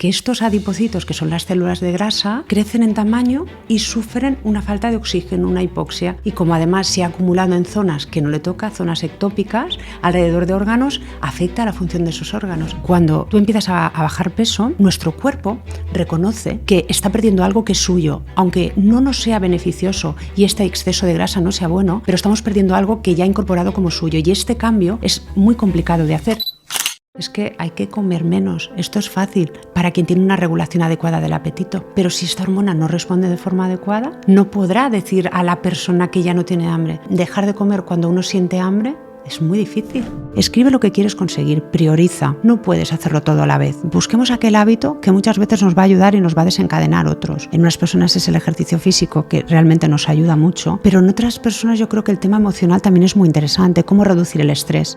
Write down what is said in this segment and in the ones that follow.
que estos adipocitos, que son las células de grasa, crecen en tamaño y sufren una falta de oxígeno, una hipoxia. Y como además se ha acumulado en zonas que no le toca, zonas ectópicas, alrededor de órganos, afecta a la función de esos órganos. Cuando tú empiezas a bajar peso, nuestro cuerpo reconoce que está perdiendo algo que es suyo, aunque no nos sea beneficioso y este exceso de grasa no sea bueno, pero estamos perdiendo algo que ya ha incorporado como suyo, y este cambio es muy complicado de hacer. Es que hay que comer menos. Esto es fácil para quien tiene una regulación adecuada del apetito. Pero si esta hormona no responde de forma adecuada, no podrá decir a la persona que ya no tiene hambre. Dejar de comer cuando uno siente hambre es muy difícil. Escribe lo que quieres conseguir, prioriza. No puedes hacerlo todo a la vez. Busquemos aquel hábito que muchas veces nos va a ayudar y nos va a desencadenar otros. En unas personas es el ejercicio físico, que realmente nos ayuda mucho, pero en otras personas yo creo que el tema emocional también es muy interesante, cómo reducir el estrés.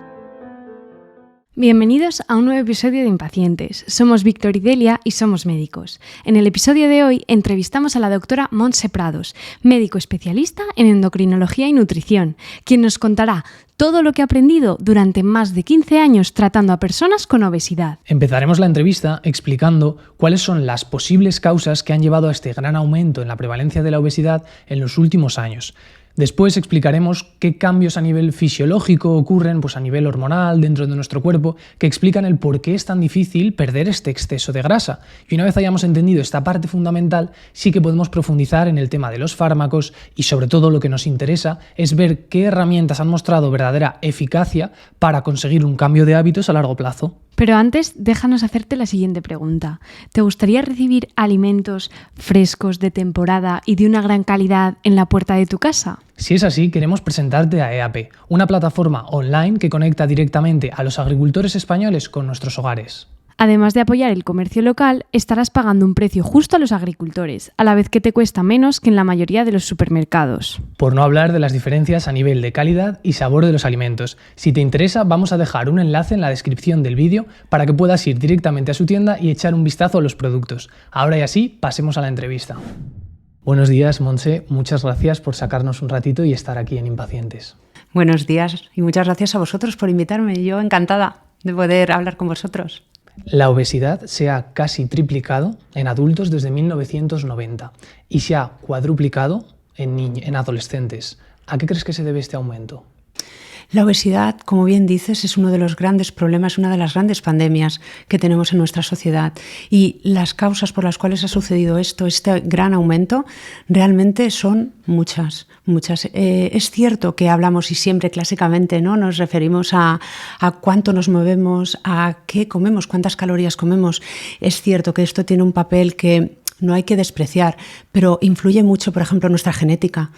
Bienvenidos a un nuevo episodio de Impacientes. Somos Víctor y Delia y somos médicos. En el episodio de hoy entrevistamos a la doctora Montse Prados, médico especialista en endocrinología y nutrición, quien nos contará todo lo que ha aprendido durante más de 15 años tratando a personas con obesidad. Empezaremos la entrevista explicando cuáles son las posibles causas que han llevado a este gran aumento en la prevalencia de la obesidad en los últimos años. Después explicaremos qué cambios a nivel fisiológico ocurren, a nivel hormonal dentro de nuestro cuerpo, que explican el por qué es tan difícil perder este exceso de grasa. Y una vez hayamos entendido esta parte fundamental, sí que podemos profundizar en el tema de los fármacos y sobre todo lo que nos interesa es ver qué herramientas han mostrado verdadera eficacia para conseguir un cambio de hábitos a largo plazo. Pero antes, déjanos hacerte la siguiente pregunta. ¿Te gustaría recibir alimentos frescos, de temporada y de una gran calidad en la puerta de tu casa? Si es así, queremos presentarte a EAP, una plataforma online que conecta directamente a los agricultores españoles con nuestros hogares. Además de apoyar el comercio local, estarás pagando un precio justo a los agricultores, a la vez que te cuesta menos que en la mayoría de los supermercados. Por no hablar de las diferencias a nivel de calidad y sabor de los alimentos. Si te interesa, vamos a dejar un enlace en la descripción del vídeo para que puedas ir directamente a su tienda y echar un vistazo a los productos. Ahora y así, pasemos a la entrevista. Buenos días, Montse. Muchas gracias por sacarnos un ratito y estar aquí en Impacientes. Buenos días y muchas gracias a vosotros por invitarme. Yo encantada de poder hablar con vosotros. La obesidad se ha casi triplicado en adultos desde 1990 y se ha cuadruplicado en adolescentes. ¿A qué crees que se debe este aumento? La obesidad, como bien dices, es uno de los grandes problemas, una de las grandes pandemias que tenemos en nuestra sociedad. Y las causas por las cuales ha sucedido este gran aumento, realmente son muchas. Es cierto que hablamos y siempre clásicamente, ¿no?, nos referimos a cuánto nos movemos, a qué comemos, cuántas calorías comemos. Es cierto que esto tiene un papel que no hay que despreciar, pero influye mucho, por ejemplo, nuestra genética.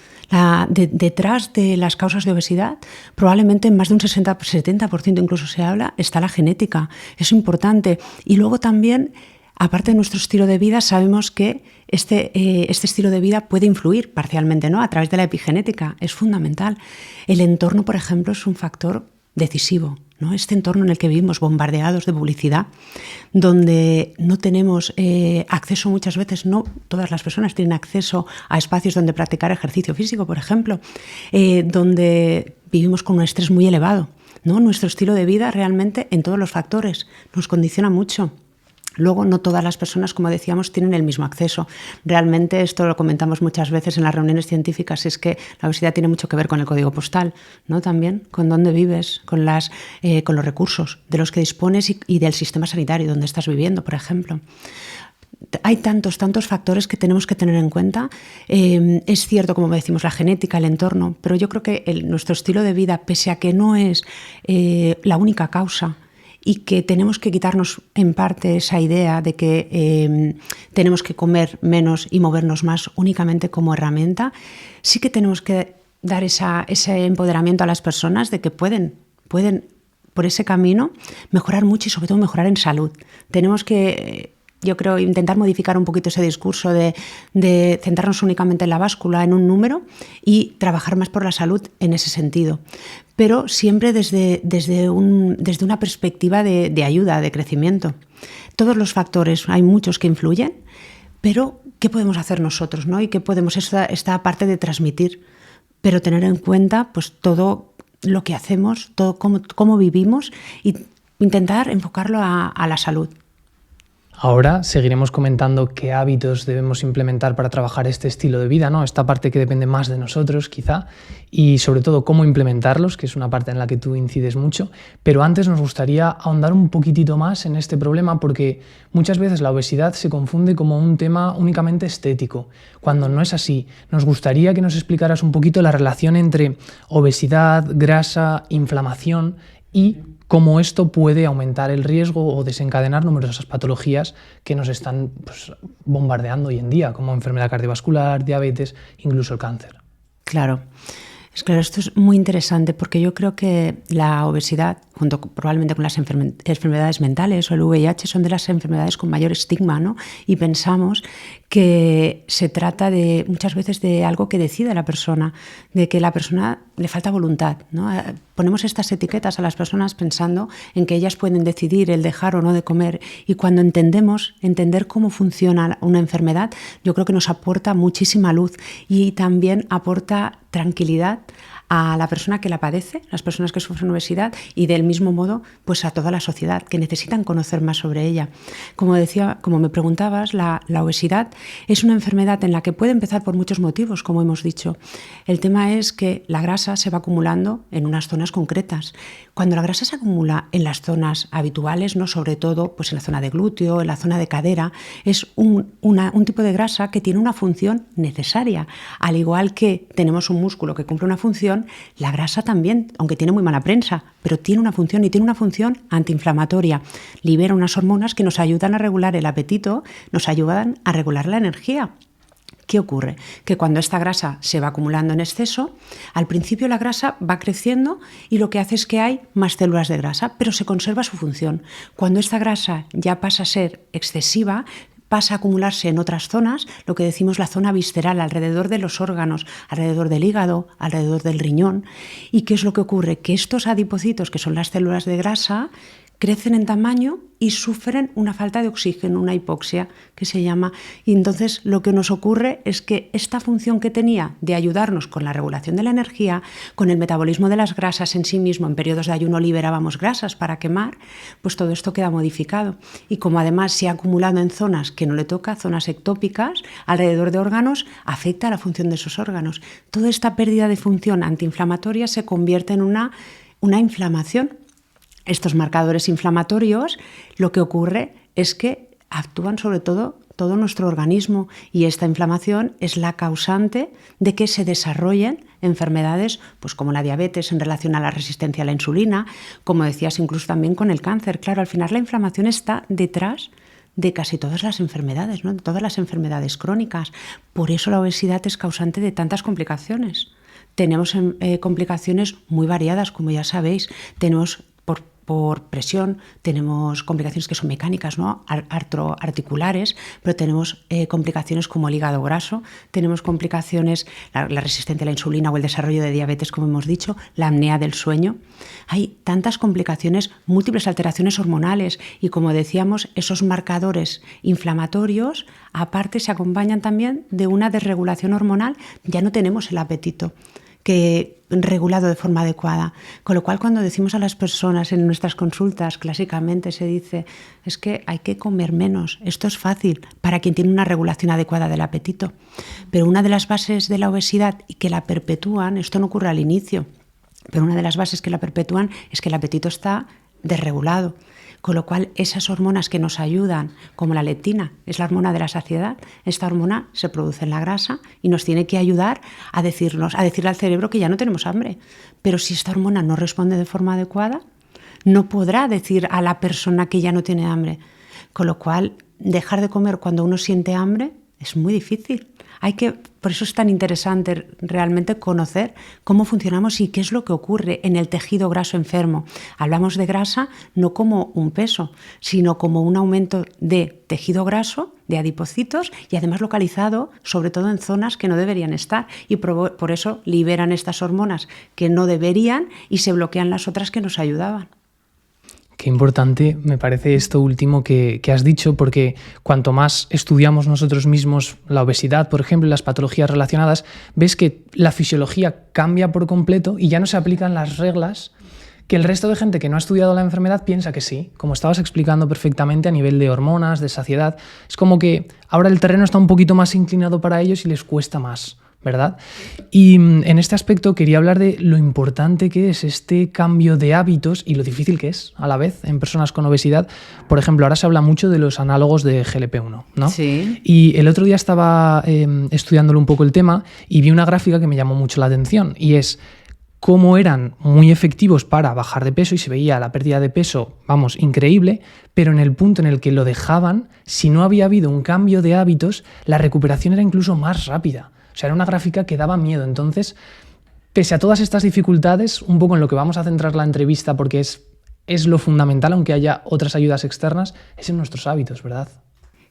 Detrás de las causas de obesidad, probablemente en más de un 60-70% incluso se habla, está la genética. Es importante. Y luego también, aparte de nuestro estilo de vida, sabemos que este estilo de vida puede influir parcialmente, ¿no?, a través de la epigenética. Es fundamental. El entorno, por ejemplo, es un factor decisivo, ¿no? Este entorno en el que vivimos bombardeados de publicidad, donde no tenemos acceso muchas veces, no todas las personas tienen acceso a espacios donde practicar ejercicio físico, por ejemplo, donde vivimos con un estrés muy elevado, ¿no? Nuestro estilo de vida realmente en todos los factores nos condiciona mucho. Luego, no todas las personas, como decíamos, tienen el mismo acceso. Realmente, esto lo comentamos muchas veces en las reuniones científicas, es que la obesidad tiene mucho que ver con el código postal, ¿no? También con dónde vives, con los recursos de los que dispones y del sistema sanitario donde estás viviendo, por ejemplo. Hay tantos factores que tenemos que tener en cuenta. Es cierto, como decimos, la genética, el entorno, pero yo creo que nuestro estilo de vida, pese a que no es la única causa, y que tenemos que quitarnos en parte esa idea de que tenemos que comer menos y movernos más únicamente como herramienta, sí que tenemos que dar ese empoderamiento a las personas de que pueden por ese camino mejorar mucho y sobre todo mejorar en salud. Tenemos que, yo creo, intentar modificar un poquito ese discurso de centrarnos únicamente en la báscula, en un número, y trabajar más por la salud en ese sentido. Pero siempre desde una perspectiva de ayuda, de crecimiento. Todos los factores, hay muchos que influyen, pero ¿qué podemos hacer nosotros, ¿no? Y qué podemos, esta parte de transmitir, pero tener en cuenta pues todo lo que hacemos, todo cómo vivimos y intentar enfocarlo a la salud. Ahora seguiremos comentando qué hábitos debemos implementar para trabajar este estilo de vida, ¿no? Esta parte que depende más de nosotros, quizá, y sobre todo cómo implementarlos, que es una parte en la que tú incides mucho. Pero antes nos gustaría ahondar un poquitito más en este problema porque muchas veces la obesidad se confunde como un tema únicamente estético, cuando no es así. Nos gustaría que nos explicaras un poquito la relación entre obesidad, grasa, inflamación y cómo esto puede aumentar el riesgo o desencadenar numerosas patologías que nos están bombardeando hoy en día, como enfermedad cardiovascular, diabetes, incluso el cáncer. Claro. Claro, esto es muy interesante porque yo creo que la obesidad, junto probablemente con las enfermedades mentales o el VIH, son de las enfermedades con mayor estigma, ¿no? Y pensamos que se trata de muchas veces de algo que decide la persona, de que la persona le falta voluntad, ¿no? Ponemos estas etiquetas a las personas pensando en que ellas pueden decidir el dejar o no de comer, y cuando entender cómo funciona una enfermedad, yo creo que nos aporta muchísima luz y también aporta tranquilidad a la persona que la padece, las personas que sufren obesidad, y del mismo modo pues a toda la sociedad, que necesitan conocer más sobre ella. Como decía, como me preguntabas, la obesidad es una enfermedad en la que puede empezar por muchos motivos, como hemos dicho. El tema es que la grasa se va acumulando en unas zonas concretas. Cuando la grasa se acumula en las zonas habituales, no sobre todo pues en la zona de glúteo, en la zona de cadera, es un tipo de grasa que tiene una función necesaria. Al igual que tenemos un músculo que cumple una función, la grasa también, aunque tiene muy mala prensa, pero tiene una función, y tiene una función antiinflamatoria. Libera unas hormonas que nos ayudan a regular el apetito, nos ayudan a regular la energía. ¿Qué ocurre? Que cuando esta grasa se va acumulando en exceso, al principio la grasa va creciendo y lo que hace es que hay más células de grasa, pero se conserva su función. Cuando esta grasa ya pasa a ser excesiva, pasa a acumularse en otras zonas, lo que decimos la zona visceral, alrededor de los órganos, alrededor del hígado, alrededor del riñón. ¿Y qué es lo que ocurre? Que estos adipocitos, que son las células de grasa, crecen en tamaño y sufren una falta de oxígeno, una hipoxia que se llama. Y entonces lo que nos ocurre es que esta función que tenía de ayudarnos con la regulación de la energía, con el metabolismo de las grasas en sí mismo, en periodos de ayuno liberábamos grasas para quemar, pues todo esto queda modificado. Y como además se ha acumulado en zonas que no le toca, zonas ectópicas, alrededor de órganos, afecta a la función de esos órganos. Toda esta pérdida de función antiinflamatoria se convierte en una inflamación. Estos marcadores inflamatorios, lo que ocurre es que actúan sobre todo nuestro organismo, y esta inflamación es la causante de que se desarrollen enfermedades pues como la diabetes en relación a la resistencia a la insulina, como decías, incluso también con el cáncer. Claro, al final la inflamación está detrás de casi todas las enfermedades, ¿no? De todas las enfermedades crónicas. Por eso la obesidad es causante de tantas complicaciones. Tenemos complicaciones muy variadas, como ya sabéis. Tenemos por presión, tenemos complicaciones que son mecánicas, ¿no? Articulares, pero tenemos complicaciones como el hígado graso, tenemos complicaciones, la resistencia a la insulina o el desarrollo de diabetes, como hemos dicho, la apnea del sueño. Hay tantas complicaciones, múltiples alteraciones hormonales, y como decíamos, esos marcadores inflamatorios aparte se acompañan también de una desregulación hormonal. Ya no tenemos el apetito regulado de forma adecuada. Con lo cual, cuando decimos a las personas en nuestras consultas, clásicamente se dice, es que hay que comer menos. Esto es fácil para quien tiene una regulación adecuada del apetito. Pero una de las bases de la obesidad y que la perpetúan, esto no ocurre al inicio, pero una de las bases que la perpetúan es que el apetito está desregulado. Con lo cual, esas hormonas que nos ayudan, como la leptina, es la hormona de la saciedad, esta hormona se produce en la grasa y nos tiene que ayudar a decirle al cerebro que ya no tenemos hambre. Pero si esta hormona no responde de forma adecuada, no podrá decir a la persona que ya no tiene hambre. Con lo cual, dejar de comer cuando uno siente hambre es muy difícil. Por eso es tan interesante realmente conocer cómo funcionamos y qué es lo que ocurre en el tejido graso enfermo. Hablamos de grasa no como un peso, sino como un aumento de tejido graso, de adipocitos, y además localizado sobre todo en zonas que no deberían estar, y por eso liberan estas hormonas que no deberían y se bloquean las otras que nos ayudaban. Qué importante me parece esto último que has dicho, porque cuanto más estudiamos nosotros mismos la obesidad, por ejemplo, y las patologías relacionadas, ves que la fisiología cambia por completo y ya no se aplican las reglas que el resto de gente que no ha estudiado la enfermedad piensa que sí, como estabas explicando perfectamente a nivel de hormonas, de saciedad. Es como que ahora el terreno está un poquito más inclinado para ellos y les cuesta más, ¿verdad? Y en este aspecto quería hablar de lo importante que es este cambio de hábitos y lo difícil que es a la vez en personas con obesidad. Por ejemplo, ahora se habla mucho de los análogos de GLP-1, ¿no? Sí. Y el otro día estaba estudiándolo un poco el tema y vi una gráfica que me llamó mucho la atención y es cómo eran muy efectivos para bajar de peso y se veía la pérdida de peso, vamos, increíble, pero en el punto en el que lo dejaban, si no había habido un cambio de hábitos, la recuperación era incluso más rápida. O sea, era una gráfica que daba miedo. Entonces, pese a todas estas dificultades, un poco en lo que vamos a centrar la entrevista, porque es lo fundamental, aunque haya otras ayudas externas, es en nuestros hábitos, ¿verdad?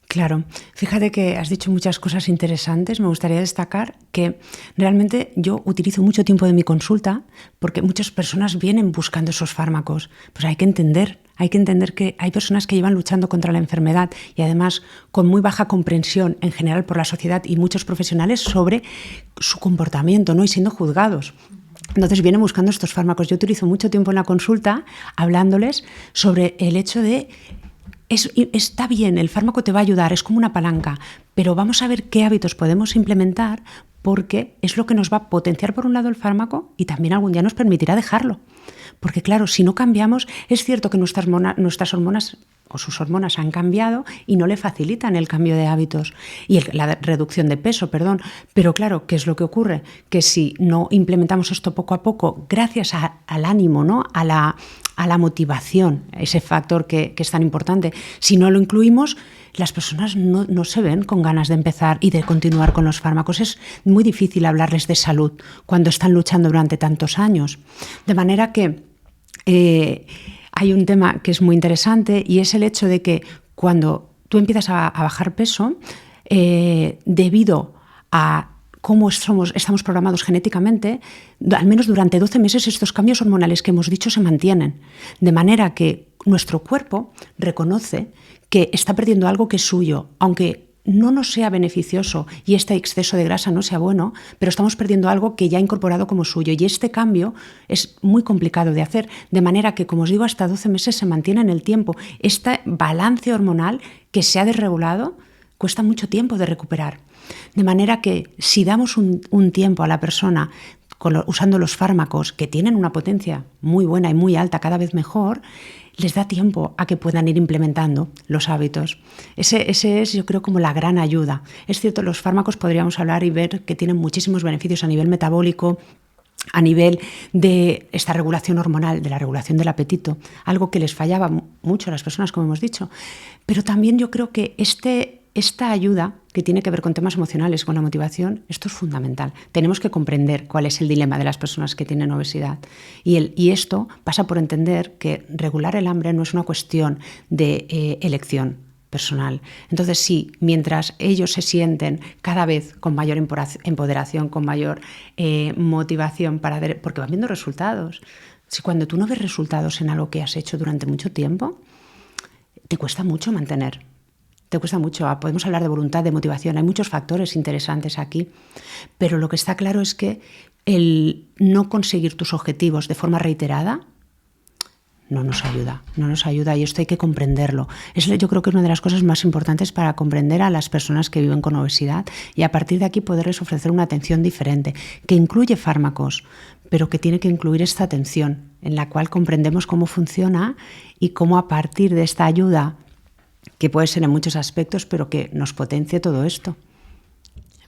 Claro, fíjate que has dicho muchas cosas interesantes. Me gustaría destacar que realmente yo utilizo mucho tiempo de mi consulta porque muchas personas vienen buscando esos fármacos. Pues hay que entender que hay personas que llevan luchando contra la enfermedad y además con muy baja comprensión en general por la sociedad y muchos profesionales sobre su comportamiento, ¿no? Y siendo juzgados. Entonces vienen buscando estos fármacos. Yo utilizo mucho tiempo en la consulta hablándoles sobre el hecho de está bien, el fármaco te va a ayudar, es como una palanca, pero vamos a ver qué hábitos podemos implementar porque es lo que nos va a potenciar por un lado el fármaco y también algún día nos permitirá dejarlo. Porque claro, si no cambiamos, es cierto que nuestras hormonas o sus hormonas han cambiado y no le facilitan el cambio de hábitos y la reducción de peso, pero claro, ¿qué es lo que ocurre? Que si no implementamos esto poco a poco, gracias al ánimo, ¿no? a la motivación, ese factor que es tan importante, si no lo incluimos, las personas no se ven con ganas de empezar y de continuar con los fármacos. Es muy difícil hablarles de salud cuando están luchando durante tantos años. De manera que hay un tema que es muy interesante y es el hecho de que cuando tú empiezas a bajar peso, debido a cómo estamos programados genéticamente, al menos durante 12 meses estos cambios hormonales que hemos dicho se mantienen. De manera que nuestro cuerpo reconoce que está perdiendo algo que es suyo, aunque no nos sea beneficioso y este exceso de grasa no sea bueno, pero estamos perdiendo algo que ya ha incorporado como suyo y este cambio es muy complicado de hacer, de manera que, como os digo, hasta 12 meses se mantiene en el tiempo. Este balance hormonal que se ha desregulado cuesta mucho tiempo de recuperar. De manera que si damos un tiempo a la persona usando los fármacos que tienen una potencia muy buena y muy alta, cada vez mejor, les da tiempo a que puedan ir implementando los hábitos. Ese es, yo creo, como la gran ayuda. Es cierto, los fármacos podríamos hablar y ver que tienen muchísimos beneficios a nivel metabólico, a nivel de esta regulación hormonal, de la regulación del apetito, algo que les fallaba mucho a las personas, como hemos dicho. Pero también yo creo que esta ayuda que tiene que ver con temas emocionales, con la motivación, esto es fundamental. Tenemos que comprender cuál es el dilema de las personas que tienen obesidad. Y esto pasa por entender que regular el hambre no es una cuestión de elección personal. Entonces sí, mientras ellos se sienten cada vez con mayor empoderación, con mayor motivación porque van viendo resultados. Si cuando tú no ves resultados en algo que has hecho durante mucho tiempo, te cuesta mucho mantener. Te cuesta mucho. Podemos hablar de voluntad, de motivación. Hay muchos factores interesantes aquí. Pero lo que está claro es que el no conseguir tus objetivos de forma reiterada no nos ayuda y esto hay que comprenderlo. Yo creo que es una de las cosas más importantes para comprender a las personas que viven con obesidad y a partir de aquí poderles ofrecer una atención diferente, que incluye fármacos, pero que tiene que incluir esta atención en la cual comprendemos cómo funciona y cómo a partir de esta ayuda, que puede ser en muchos aspectos, pero que nos potencie todo esto.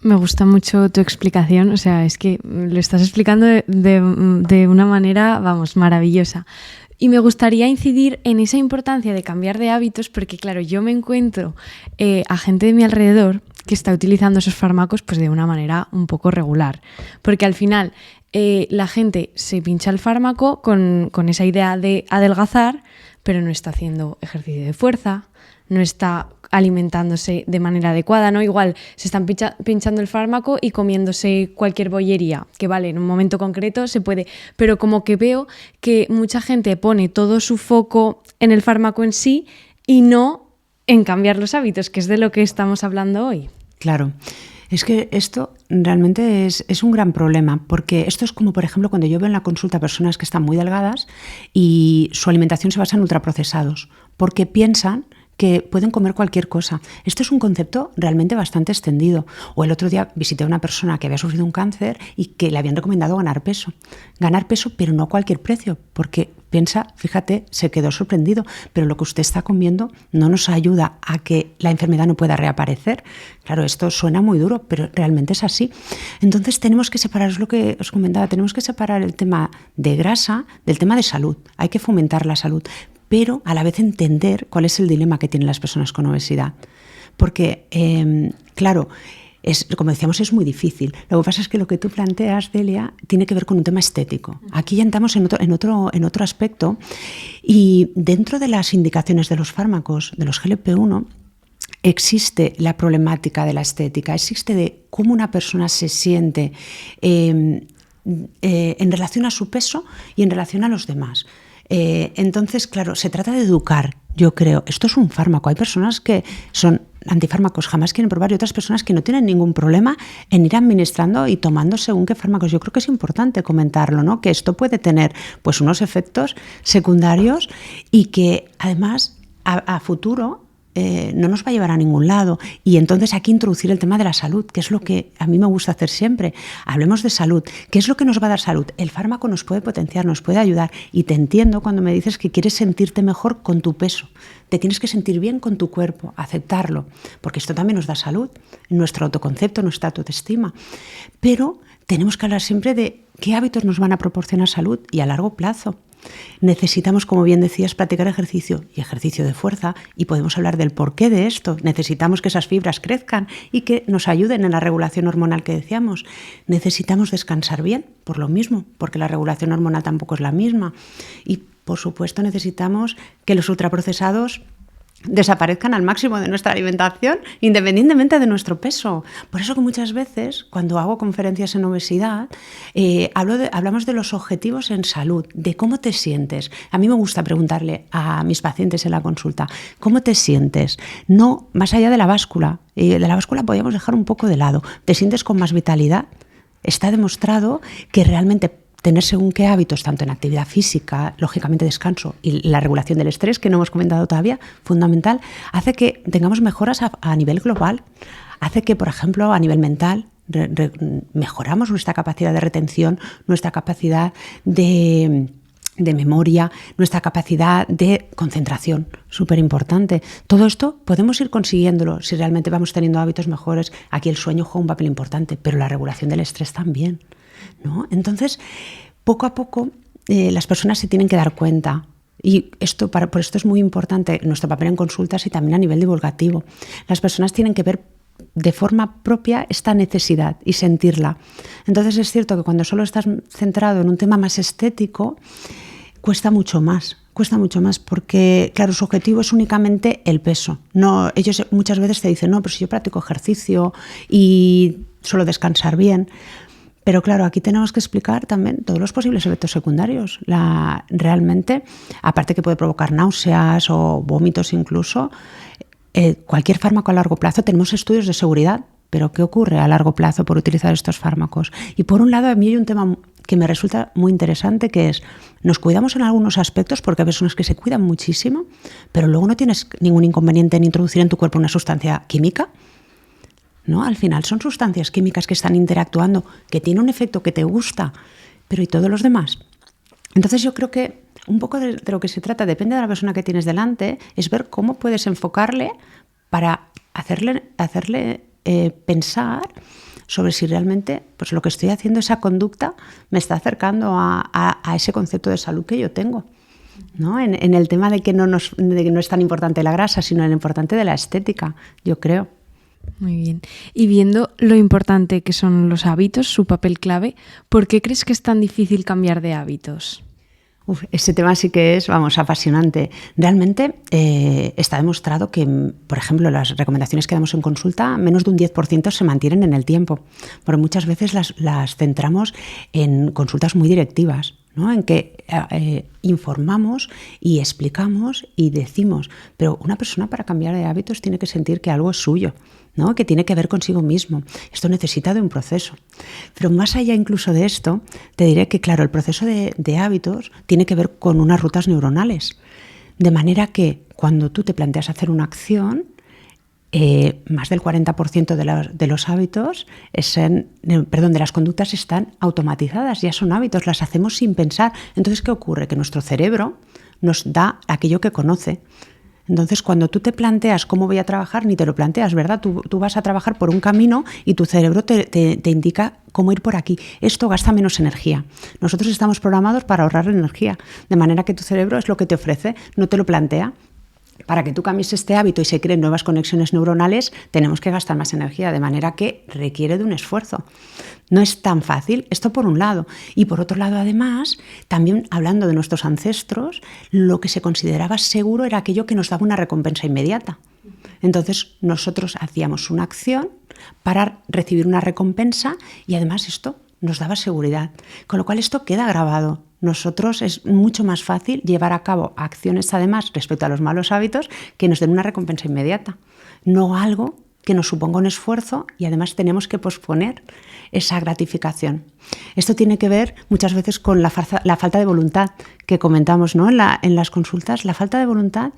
Me gusta mucho tu explicación, o sea, es que lo estás explicando de una manera, vamos, maravillosa. Y me gustaría incidir en esa importancia de cambiar de hábitos porque, claro, yo me encuentro a gente de mi alrededor que está utilizando esos fármacos pues de una manera un poco regular. Porque al final la gente se pincha el fármaco con esa idea de adelgazar, pero no está haciendo ejercicio de fuerza, no está alimentándose de manera adecuada, ¿no? Igual se están pinchando el fármaco y comiéndose cualquier bollería, que vale, en un momento concreto se puede, pero como que veo que mucha gente pone todo su foco en el fármaco en sí y no en cambiar los hábitos, que es de lo que estamos hablando hoy. Claro, es que esto realmente es un gran problema, porque esto es como, por ejemplo, cuando yo veo en la consulta personas que están muy delgadas y su alimentación se basa en ultraprocesados, porque piensan que pueden comer cualquier cosa. Esto es un concepto realmente bastante extendido. O el otro día visité a una persona que había sufrido un cáncer y que le habían recomendado ganar peso. Ganar peso, pero no a cualquier precio, porque piensa, fíjate, se quedó sorprendido, pero lo que usted está comiendo no nos ayuda a que la enfermedad no pueda reaparecer. Claro, esto suena muy duro, pero realmente es así. Entonces tenemos que separar, es lo que os comentaba, tenemos que separar el tema de grasa del tema de salud. Hay que fomentar la salud, pero a la vez entender cuál es el dilema que tienen las personas con obesidad. Porque, claro, como decíamos, es muy difícil. Lo que pasa es que lo que tú planteas, Delia, tiene que ver con un tema estético. Aquí ya entramos en otro aspecto, y dentro de las indicaciones de los fármacos, de los GLP-1, existe la problemática de la estética, existe de cómo una persona se siente en relación a su peso y en relación a los demás. Entonces, claro, se trata de educar, yo creo. Esto es un fármaco. Hay personas que son antifármacos, jamás quieren probar, y otras personas que no tienen ningún problema en ir administrando y tomando según qué fármacos. Yo creo que es importante comentarlo, ¿no? Que esto puede tener pues unos efectos secundarios y que además a futuro no nos va a llevar a ningún lado. Y entonces hay que introducir el tema de la salud, que es lo que a mí me gusta hacer siempre. Hablemos de salud. ¿Qué es lo que nos va a dar salud? El fármaco nos puede potenciar, nos puede ayudar. Y te entiendo cuando me dices que quieres sentirte mejor con tu peso. Te tienes que sentir bien con tu cuerpo, aceptarlo, porque esto también nos da salud, nuestro autoconcepto, nuestra autoestima. Pero tenemos que hablar siempre de qué hábitos nos van a proporcionar salud y a largo plazo. Necesitamos, como bien decías, practicar ejercicio y ejercicio de fuerza, y podemos hablar del porqué de esto. Necesitamos que esas fibras crezcan y que nos ayuden en la regulación hormonal que decíamos. Necesitamos descansar bien, por lo mismo, porque la regulación hormonal tampoco es la misma. Y, por supuesto, necesitamos que los ultraprocesados desaparezcan al máximo de nuestra alimentación, independientemente de nuestro peso. Por eso que muchas veces, cuando hago conferencias en obesidad, hablamos de los objetivos en salud, de cómo te sientes. A mí me gusta preguntarle a mis pacientes en la consulta, ¿cómo te sientes? No más allá de la báscula. De la báscula podríamos dejar un poco de lado. ¿Te sientes con más vitalidad? Está demostrado que realmente tener según qué hábitos, tanto en actividad física, lógicamente descanso y la regulación del estrés, que no hemos comentado todavía, fundamental, hace que tengamos mejoras a nivel global. Hace que, por ejemplo, a nivel mental, mejoramos nuestra capacidad de retención, nuestra capacidad de memoria, nuestra capacidad de concentración, súper importante. Todo esto podemos ir consiguiéndolo si realmente vamos teniendo hábitos mejores. Aquí el sueño juega un papel importante, pero la regulación del estrés también, ¿no? Entonces, poco a poco las personas se tienen que dar cuenta, y por esto es muy importante nuestro papel en consultas y también a nivel divulgativo. Las personas tienen que ver de forma propia esta necesidad y sentirla. Entonces es cierto que cuando solo estás centrado en un tema más estético, cuesta mucho más porque, claro, su objetivo es únicamente el peso. No, ellos muchas veces te dicen, no, pero si yo practico ejercicio y suelo descansar bien. Pero claro, aquí tenemos que explicar también todos los posibles efectos secundarios. Realmente, aparte que puede provocar náuseas o vómitos incluso, cualquier fármaco a largo plazo, tenemos estudios de seguridad, pero ¿qué ocurre a largo plazo por utilizar estos fármacos? Y por un lado, a mí hay un tema que me resulta muy interesante, que es, nos cuidamos en algunos aspectos porque hay personas que se cuidan muchísimo, pero luego no tienes ningún inconveniente en introducir en tu cuerpo una sustancia química, ¿no? Al final son sustancias químicas que están interactuando, que tienen un efecto que te gusta, pero ¿y todos los demás? Entonces yo creo que un poco de lo que se trata, depende de la persona que tienes delante, es ver cómo puedes enfocarle para hacerle pensar sobre si realmente pues lo que estoy haciendo, esa conducta, me está acercando a ese concepto de salud que yo tengo, ¿no? En el tema de que no es tan importante la grasa, sino en lo importante de la estética, yo creo. Muy bien. Y viendo lo importante que son los hábitos, su papel clave, ¿por qué crees que es tan difícil cambiar de hábitos? Ese tema sí que es, apasionante. Realmente está demostrado que, por ejemplo, las recomendaciones que damos en consulta, menos de un 10% se mantienen en el tiempo. Porque muchas veces las centramos en consultas muy directivas, ¿no? En que informamos y explicamos y decimos, pero una persona para cambiar de hábitos tiene que sentir que algo es suyo, ¿no? Que tiene que ver consigo mismo. Esto necesita de un proceso. Pero más allá incluso de esto, te diré que, claro, el proceso de hábitos tiene que ver con unas rutas neuronales. De manera que cuando tú te planteas hacer una acción, más del 40% de los hábitos, de las conductas están automatizadas, ya son hábitos, las hacemos sin pensar. Entonces, ¿qué ocurre? Que nuestro cerebro nos da aquello que conoce. Entonces, cuando tú te planteas cómo voy a trabajar, ni te lo planteas, ¿verdad? Tú vas a trabajar por un camino y tu cerebro te indica cómo ir por aquí. Esto gasta menos energía. Nosotros estamos programados para ahorrar energía, de manera que tu cerebro es lo que te ofrece, no te lo plantea. Para que tú cambies este hábito y se creen nuevas conexiones neuronales, tenemos que gastar más energía, de manera que requiere de un esfuerzo. No es tan fácil, esto por un lado. Y por otro lado, además, también hablando de nuestros ancestros, lo que se consideraba seguro era aquello que nos daba una recompensa inmediata. Entonces, nosotros hacíamos una acción para recibir una recompensa y además esto nos daba seguridad. Con lo cual esto queda grabado. Nosotros es mucho más fácil llevar a cabo acciones, además, respecto a los malos hábitos, que nos den una recompensa inmediata. No algo que nos suponga un esfuerzo y además tenemos que posponer esa gratificación. Esto tiene que ver muchas veces con la falta de voluntad que comentamos, ¿no? en las consultas. La falta de voluntad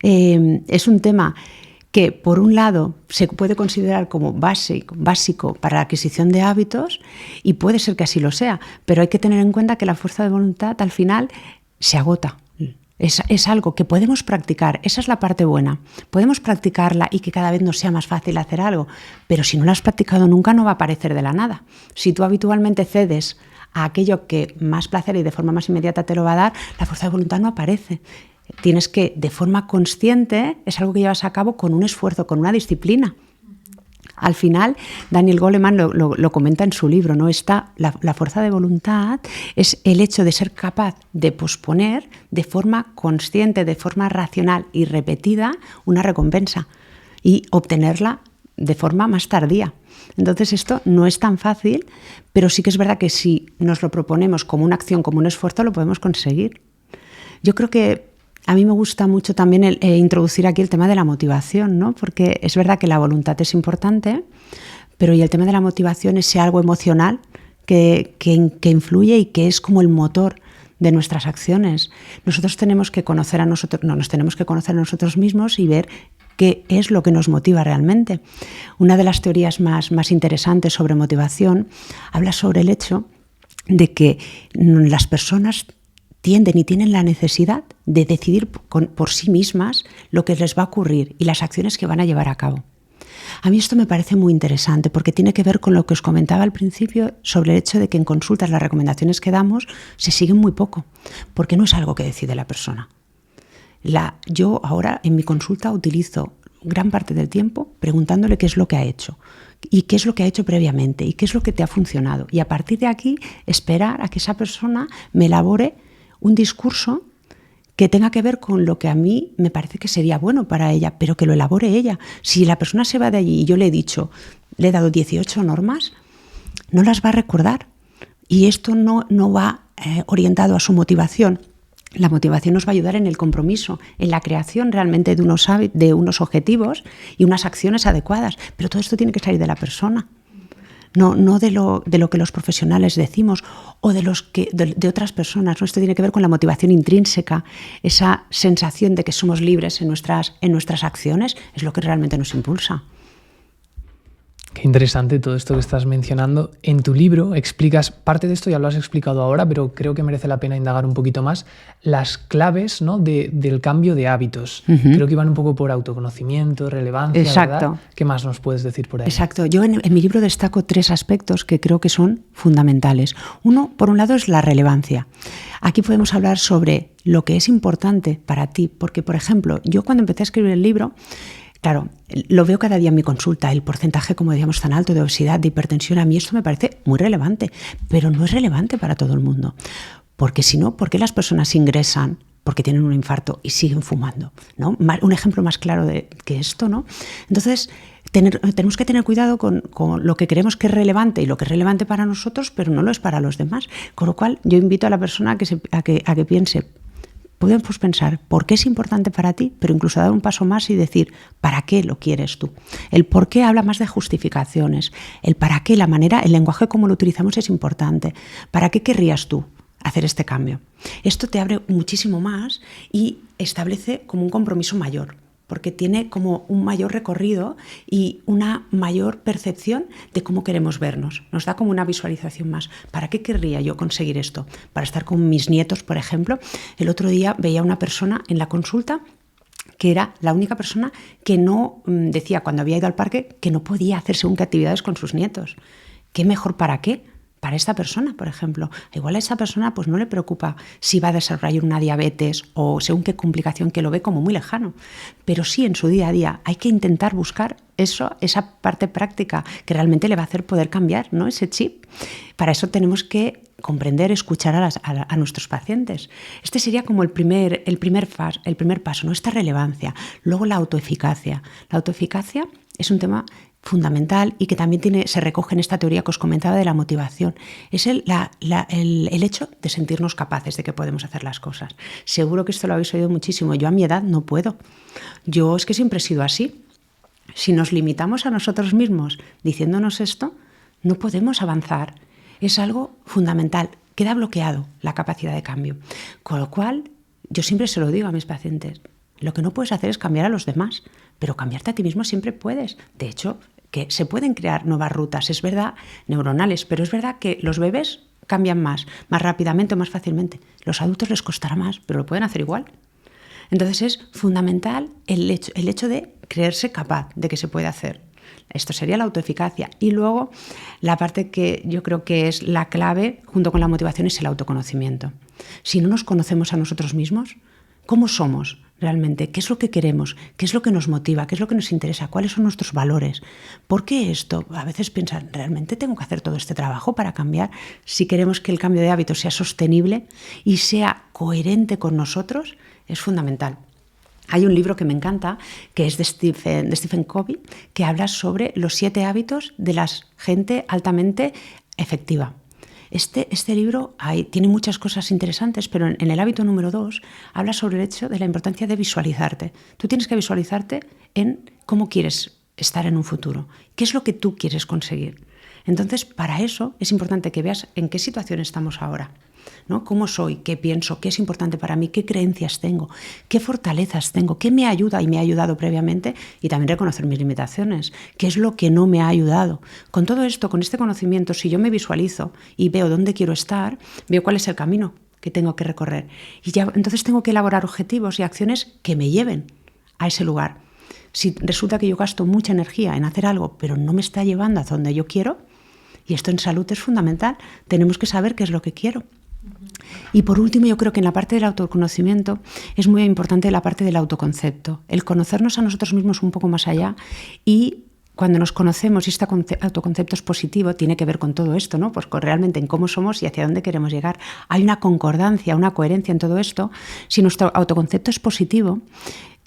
es un tema que, por un lado, se puede considerar como básico para la adquisición de hábitos y puede ser que así lo sea, pero hay que tener en cuenta que la fuerza de voluntad al final se agota. Es algo que podemos practicar, esa es la parte buena. Podemos practicarla y que cada vez nos sea más fácil hacer algo, pero si no lo has practicado nunca no va a aparecer de la nada. Si tú habitualmente cedes a aquello que más placer y de forma más inmediata te lo va a dar, la fuerza de voluntad no aparece. Tienes que, de forma consciente, es algo que llevas a cabo con un esfuerzo, con una disciplina. Al final, Daniel Goleman lo comenta en su libro, ¿no? La fuerza de voluntad es el hecho de ser capaz de posponer de forma consciente, de forma racional y repetida una recompensa y obtenerla de forma más tardía. Entonces esto no es tan fácil, pero sí que es verdad que si nos lo proponemos como una acción, como un esfuerzo, lo podemos conseguir. Yo creo que a mí me gusta mucho también introducir aquí el tema de la motivación, ¿no? Porque es verdad que la voluntad es importante, pero y el tema de la motivación es algo emocional que influye y que es como el motor de nuestras acciones. Nosotros tenemos que conocer a nosotros, nos tenemos que conocer a nosotros mismos y ver qué es lo que nos motiva realmente. Una de las teorías más interesantes sobre motivación habla sobre el hecho de que las personas tienden y tienen la necesidad de decidir por sí mismas lo que les va a ocurrir y las acciones que van a llevar a cabo. A mí esto me parece muy interesante porque tiene que ver con lo que os comentaba al principio sobre el hecho de que en consultas las recomendaciones que damos se siguen muy poco, porque no es algo que decide la persona. Yo ahora en mi consulta utilizo gran parte del tiempo preguntándole qué es lo que ha hecho y qué es lo que ha hecho previamente y qué es lo que te ha funcionado. Y a partir de aquí esperar a que esa persona me elabore un discurso que tenga que ver con lo que a mí me parece que sería bueno para ella, pero que lo elabore ella. Si la persona se va de allí y yo le he dado 18 normas, no las va a recordar. Y esto no va orientado a su motivación. La motivación nos va a ayudar en el compromiso, en la creación realmente de unos objetivos y unas acciones adecuadas. Pero todo esto tiene que salir de la persona. No de lo que los profesionales decimos o de otras personas, ¿no? Esto tiene que ver con la motivación intrínseca, esa sensación de que somos libres en nuestras acciones, es lo que realmente nos impulsa. Qué interesante todo esto que estás mencionando. En tu libro explicas, parte de esto ya lo has explicado ahora, pero creo que merece la pena indagar un poquito más, las claves, ¿no? del cambio de hábitos. Uh-huh. Creo que iban un poco por autoconocimiento, relevancia, exacto. ¿Verdad? ¿Qué más nos puedes decir por ahí? Exacto. Yo en mi libro destaco 3 aspectos que creo que son fundamentales. Uno, por un lado, es la relevancia. Aquí podemos hablar sobre lo que es importante para ti, porque, por ejemplo, yo cuando empecé a escribir el libro, claro, lo veo cada día en mi consulta, el porcentaje, como decíamos, tan alto de obesidad, de hipertensión, a mí esto me parece muy relevante, pero no es relevante para todo el mundo. Porque si no, ¿por qué las personas ingresan porque tienen un infarto y siguen fumando? ¿No? Un ejemplo más claro que esto, ¿no? Entonces, tenemos que tener cuidado con lo que creemos que es relevante y lo que es relevante para nosotros, pero no lo es para los demás. Con lo cual, yo invito a la persona a que piense podemos pensar por qué es importante para ti, pero incluso dar un paso más y decir para qué lo quieres tú. El por qué habla más de justificaciones, el para qué, la manera, el lenguaje como lo utilizamos es importante. ¿Para qué querrías tú hacer este cambio? Esto te abre muchísimo más y establece como un compromiso mayor, porque tiene como un mayor recorrido y una mayor percepción de cómo queremos vernos. Nos da como una visualización más. ¿Para qué querría yo conseguir esto? Para estar con mis nietos, por ejemplo. El otro día veía una persona en la consulta que era la única persona que no decía cuando había ido al parque que no podía hacer según qué actividades con sus nietos. ¿Qué mejor para qué? Para esta persona, por ejemplo. Igual a esa persona pues no le preocupa si va a desarrollar una diabetes o según qué complicación, que lo ve como muy lejano. Pero sí, en su día a día hay que intentar buscar eso, esa parte práctica que realmente le va a hacer poder cambiar, ¿no? Ese chip. Para eso tenemos que comprender, escuchar a nuestros pacientes. Este sería como el primer paso, ¿no? Esta relevancia. Luego la autoeficacia. La autoeficacia es un tema fundamental y que también se recoge en esta teoría que os comentaba de la motivación. Es el hecho de sentirnos capaces de que podemos hacer las cosas. Seguro que esto lo habéis oído muchísimo. Yo a mi edad no puedo. Yo es que siempre he sido así. Si nos limitamos a nosotros mismos diciéndonos esto, no podemos avanzar. Es algo fundamental. Queda bloqueado la capacidad de cambio. Con lo cual, yo siempre se lo digo a mis pacientes. Lo que no puedes hacer es cambiar a los demás, pero cambiarte a ti mismo siempre puedes. De hecho, que se pueden crear nuevas rutas, es verdad, neuronales, pero es verdad que los bebés cambian más rápidamente o más fácilmente. Los adultos les costará más, pero lo pueden hacer igual. Entonces es fundamental el hecho de creerse capaz de que se puede hacer. Esto sería la autoeficacia. Y luego la parte que yo creo que es la clave, junto con la motivación, es el autoconocimiento. Si no nos conocemos a nosotros mismos, ¿cómo somos realmente? ¿Qué es lo que queremos? ¿Qué es lo que nos motiva? ¿Qué es lo que nos interesa? ¿Cuáles son nuestros valores? ¿Por qué esto? A veces piensan, ¿realmente tengo que hacer todo este trabajo para cambiar? Si queremos que el cambio de hábitos sea sostenible y sea coherente con nosotros, es fundamental. Hay un libro que me encanta, que es de Stephen Covey, que habla sobre los 7 hábitos de la gente altamente efectiva. Este libro tiene muchas cosas interesantes, pero en el hábito número 2 habla sobre el hecho de la importancia de visualizarte. Tú tienes que visualizarte en cómo quieres estar en un futuro, qué es lo que tú quieres conseguir. Entonces, para eso es importante que veas en qué situación estamos ahora, ¿no? ¿Cómo soy? ¿Qué pienso? ¿Qué es importante para mí? ¿Qué creencias tengo? ¿Qué fortalezas tengo? ¿Qué me ayuda y me ha ayudado previamente? Y también reconocer mis limitaciones. ¿Qué es lo que no me ha ayudado? Con todo esto, con este conocimiento, si yo me visualizo y veo dónde quiero estar, veo cuál es el camino que tengo que recorrer. Y ya, entonces tengo que elaborar objetivos y acciones que me lleven a ese lugar. Si resulta que yo gasto mucha energía en hacer algo, pero no me está llevando a donde yo quiero, y esto en salud es fundamental, tenemos que saber qué es lo que quiero. Y por último, yo creo que en la parte del autoconocimiento es muy importante la parte del autoconcepto, el conocernos a nosotros mismos un poco más allá. Y cuando nos conocemos y este autoconcepto es positivo, tiene que ver con todo esto, ¿no? Pues realmente en cómo somos y hacia dónde queremos llegar. Hay una concordancia, una coherencia en todo esto. Si nuestro autoconcepto es positivo,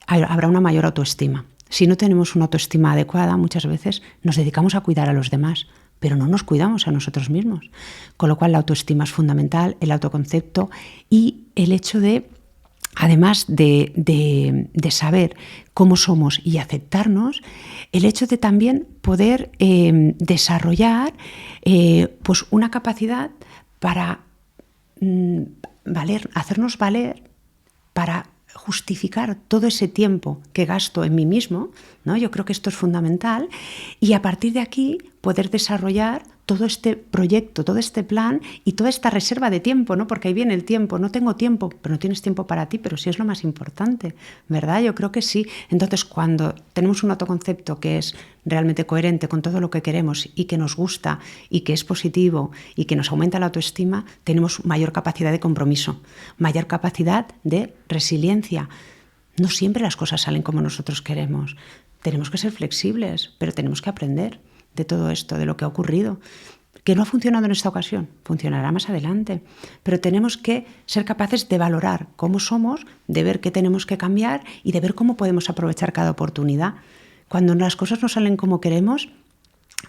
habrá una mayor autoestima. Si no tenemos una autoestima adecuada, muchas veces nos dedicamos a cuidar a los demás, pero no nos cuidamos a nosotros mismos. Con lo cual la autoestima es fundamental, el autoconcepto y el hecho de, además de saber cómo somos y aceptarnos, el hecho de también poder desarrollar pues una capacidad para hacernos valer, para justificar todo ese tiempo que gasto en mí mismo, ¿no? Yo creo que esto es fundamental, y a partir de aquí poder desarrollar todo este proyecto, todo este plan y toda esta reserva de tiempo, ¿no? Porque ahí viene el tiempo. No tengo tiempo, pero no tienes tiempo para ti, pero sí es lo más importante, ¿verdad? Yo creo que sí. Entonces, cuando tenemos un autoconcepto que es realmente coherente con todo lo que queremos y que nos gusta y que es positivo y que nos aumenta la autoestima, tenemos mayor capacidad de compromiso, mayor capacidad de resiliencia. No siempre las cosas salen como nosotros queremos. Tenemos que ser flexibles, pero tenemos que aprender de todo esto, de lo que ha ocurrido. Que no ha funcionado en esta ocasión, funcionará más adelante. Pero tenemos que ser capaces de valorar cómo somos, de ver qué tenemos que cambiar y de ver cómo podemos aprovechar cada oportunidad. Cuando las cosas no salen como queremos,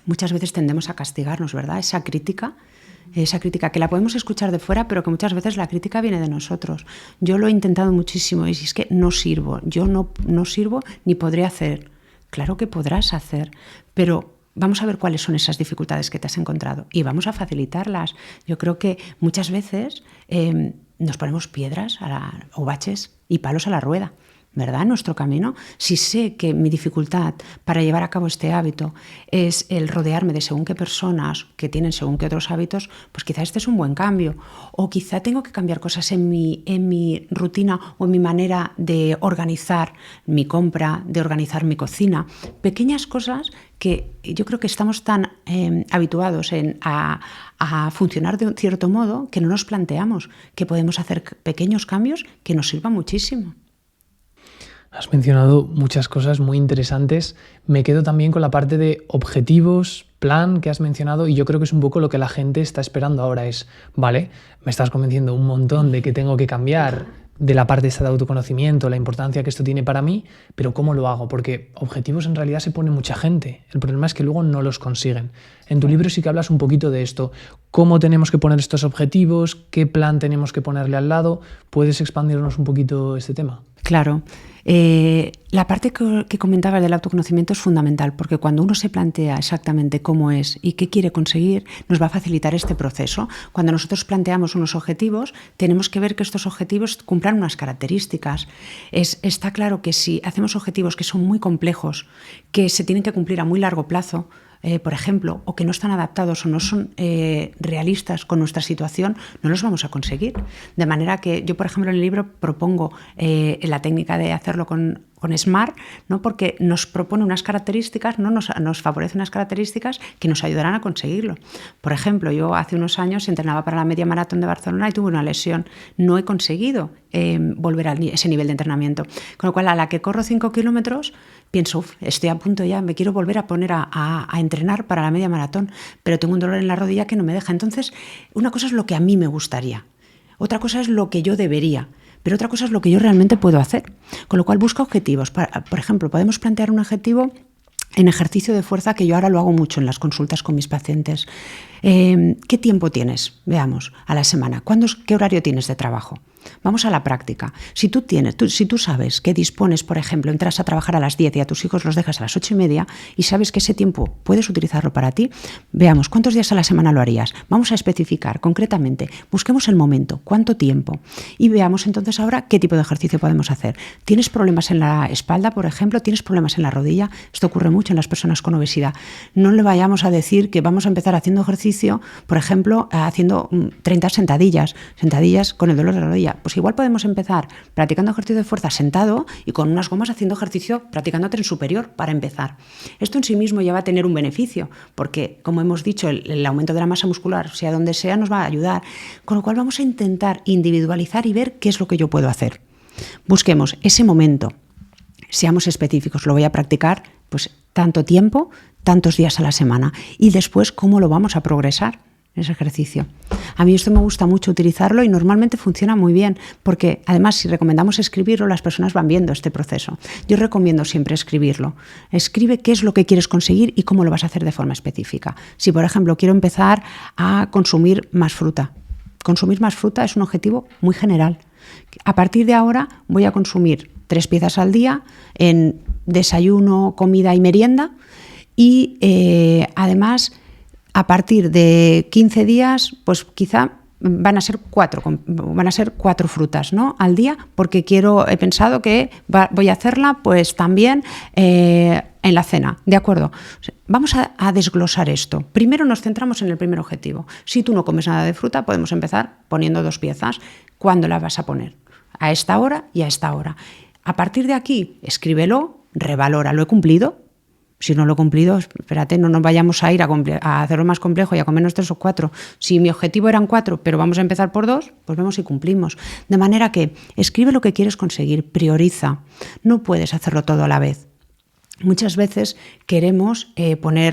muchas veces tendemos a castigarnos, ¿verdad? Esa crítica esa crítica que la podemos escuchar de fuera, pero que muchas veces la crítica viene de nosotros. Yo lo he intentado muchísimo y es que no sirvo, yo no sirvo ni podré hacer. Claro que podrás hacer, pero vamos a ver cuáles son esas dificultades que te has encontrado y vamos a facilitarlas. Yo creo que muchas veces nos ponemos piedras o baches y palos a la rueda, ¿verdad? En nuestro camino. Si sé que mi dificultad para llevar a cabo este hábito es el rodearme de según qué personas que tienen según qué otros hábitos, pues quizá este es un buen cambio. O quizá tengo que cambiar cosas en mi rutina o en mi manera de organizar mi compra, de organizar mi cocina. Pequeñas cosas que yo creo que estamos tan habituados a funcionar de un cierto modo que no nos planteamos que podemos hacer pequeños cambios que nos sirvan muchísimo. Has mencionado muchas cosas muy interesantes. Me quedo también con la parte de objetivos, plan que has mencionado, y yo creo que es un poco lo que la gente está esperando ahora. Vale, me estás convenciendo un montón de que tengo que cambiar de la parte esta de autoconocimiento, la importancia que esto tiene para mí, pero ¿cómo lo hago? Porque objetivos en realidad se pone mucha gente. El problema es que luego no los consiguen. En tu libro sí que hablas un poquito de esto. ¿Cómo tenemos que poner estos objetivos? ¿Qué plan tenemos que ponerle al lado? ¿Puedes expandirnos un poquito este tema? Claro. La parte que comentabas del autoconocimiento es fundamental, porque cuando uno se plantea exactamente cómo es y qué quiere conseguir, nos va a facilitar este proceso. Cuando nosotros planteamos unos objetivos, tenemos que ver que estos objetivos cumplan unas características. Está claro que si hacemos objetivos que son muy complejos, que se tienen que cumplir a muy largo plazo, por ejemplo, o que no están adaptados o no son realistas con nuestra situación, no los vamos a conseguir. De manera que yo, por ejemplo, en el libro propongo la técnica de hacerlo con SMART, ¿no? Porque nos propone unas características, ¿no? nos favorece unas características que nos ayudarán a conseguirlo. Por ejemplo, yo hace unos años entrenaba para la media maratón de Barcelona y tuve una lesión. No he conseguido volver a ese nivel de entrenamiento. Con lo cual, a la que corro 5 kilómetros, pienso, estoy a punto ya, me quiero volver a poner a entrenar para la media maratón, pero tengo un dolor en la rodilla que no me deja. Entonces, una cosa es lo que a mí me gustaría, otra cosa es lo que yo debería, pero otra cosa es lo que yo realmente puedo hacer. Con lo cual, busca objetivos. Por ejemplo, podemos plantear un objetivo en ejercicio de fuerza, que yo ahora lo hago mucho en las consultas con mis pacientes. ¿Qué tiempo tienes, veamos, a la semana? ¿Qué horario tienes de trabajo? Vamos a la práctica. Si tú sabes que dispones, por ejemplo, entras a trabajar a las 10 y a tus hijos los dejas a las 8:30 y sabes que ese tiempo puedes utilizarlo para ti, veamos, ¿cuántos días a la semana lo harías? Vamos a especificar concretamente, busquemos el momento, cuánto tiempo, y veamos entonces ahora qué tipo de ejercicio podemos hacer. ¿Tienes problemas en la espalda, por ejemplo? ¿Tienes problemas en la rodilla? Esto ocurre mucho en las personas con obesidad. No le vayamos a decir que vamos a empezar haciendo ejercicio, por ejemplo, haciendo 30 sentadillas con el dolor de la rodilla. Pues igual podemos empezar practicando ejercicio de fuerza sentado y con unas gomas haciendo ejercicio practicando tren superior para empezar. Esto en sí mismo ya va a tener un beneficio, porque, como hemos dicho, el aumento de la masa muscular, sea donde sea, nos va a ayudar. Con lo cual vamos a intentar individualizar y ver qué es lo que yo puedo hacer. Busquemos ese momento, seamos específicos, lo voy a practicar pues tanto tiempo, tantos días a la semana, y después cómo lo vamos a progresar. Ese ejercicio. A mí esto me gusta mucho utilizarlo y normalmente funciona muy bien, porque además si recomendamos escribirlo, las personas van viendo este proceso. Yo recomiendo siempre escribirlo. Escribe qué es lo que quieres conseguir y cómo lo vas a hacer de forma específica. Si, por ejemplo, quiero empezar a consumir más fruta. Consumir más fruta es un objetivo muy general. A partir de ahora voy a consumir 3 piezas al día en desayuno, comida y merienda, y además, a partir de 15 días, pues quizá van a ser 4 frutas, ¿no?, al día, porque he pensado que voy a hacerla pues también en la cena, ¿de acuerdo? Vamos a desglosar esto. Primero nos centramos en el primer objetivo. Si tú no comes nada de fruta, podemos empezar poniendo 2 piezas. ¿Cuándo las vas a poner? A esta hora y a esta hora. A partir de aquí, escríbelo, revalora, ¿lo he cumplido? Si no lo he cumplido, espérate, no nos vayamos a ir a hacerlo más complejo y a comernos 3 o 4. Si mi objetivo eran 4, pero vamos a empezar por 2, pues vemos si cumplimos. De manera que escribe lo que quieres conseguir, prioriza. No puedes hacerlo todo a la vez. muchas veces queremos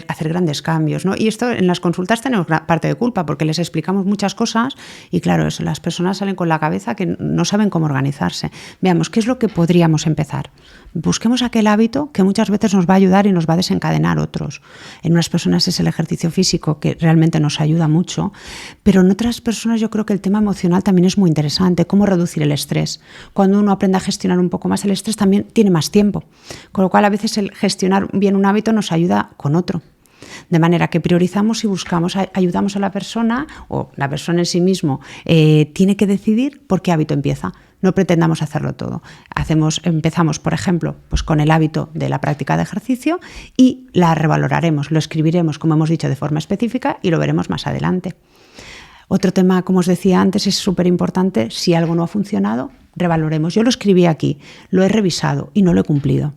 hacer grandes cambios, ¿no? Y esto en las consultas tenemos parte de culpa porque les explicamos muchas cosas y claro, eso, las personas salen con la cabeza que no saben cómo organizarse. Veamos, ¿qué es lo que podríamos empezar? Busquemos aquel hábito que muchas veces nos va a ayudar y nos va a desencadenar otros. En unas personas es el ejercicio físico, que realmente nos ayuda mucho, pero en otras personas yo creo que el tema emocional también es muy interesante, cómo reducir el estrés. Cuando uno aprende a gestionar un poco más el estrés también tiene más tiempo, con lo cual a veces el gestionar bien un hábito nos ayuda con otro. De manera que priorizamos y buscamos, ayudamos a la persona o la persona en sí mismo tiene que decidir por qué hábito empieza. No pretendamos hacerlo todo. Empezamos, por ejemplo, pues con el hábito de la práctica de ejercicio y la revaloraremos, lo escribiremos, como hemos dicho, de forma específica y lo veremos más adelante. Otro tema, como os decía antes, es súper importante. Si algo no ha funcionado, revaloremos. Yo lo escribí aquí, lo he revisado y no lo he cumplido.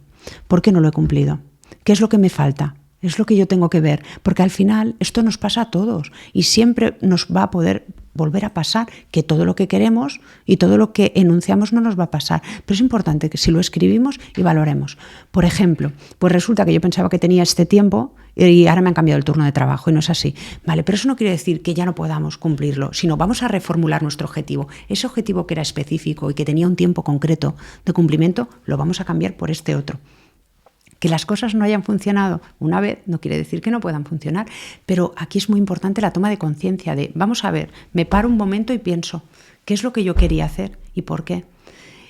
¿Por qué no lo he cumplido? ¿Qué es lo que me falta? Es lo que yo tengo que ver, porque al final esto nos pasa a todos y siempre nos va a poder volver a pasar que todo lo que queremos y todo lo que enunciamos no nos va a pasar. Pero es importante que si lo escribimos y valoremos. Por ejemplo, pues resulta que yo pensaba que tenía este tiempo y ahora me han cambiado el turno de trabajo y no es así. Vale, pero eso no quiere decir que ya no podamos cumplirlo, sino vamos a reformular nuestro objetivo. Ese objetivo que era específico y que tenía un tiempo concreto de cumplimiento, lo vamos a cambiar por este otro. Que las cosas no hayan funcionado una vez no quiere decir que no puedan funcionar, pero aquí es muy importante la toma de conciencia de, vamos a ver, me paro un momento y pienso, ¿qué es lo que yo quería hacer y por qué?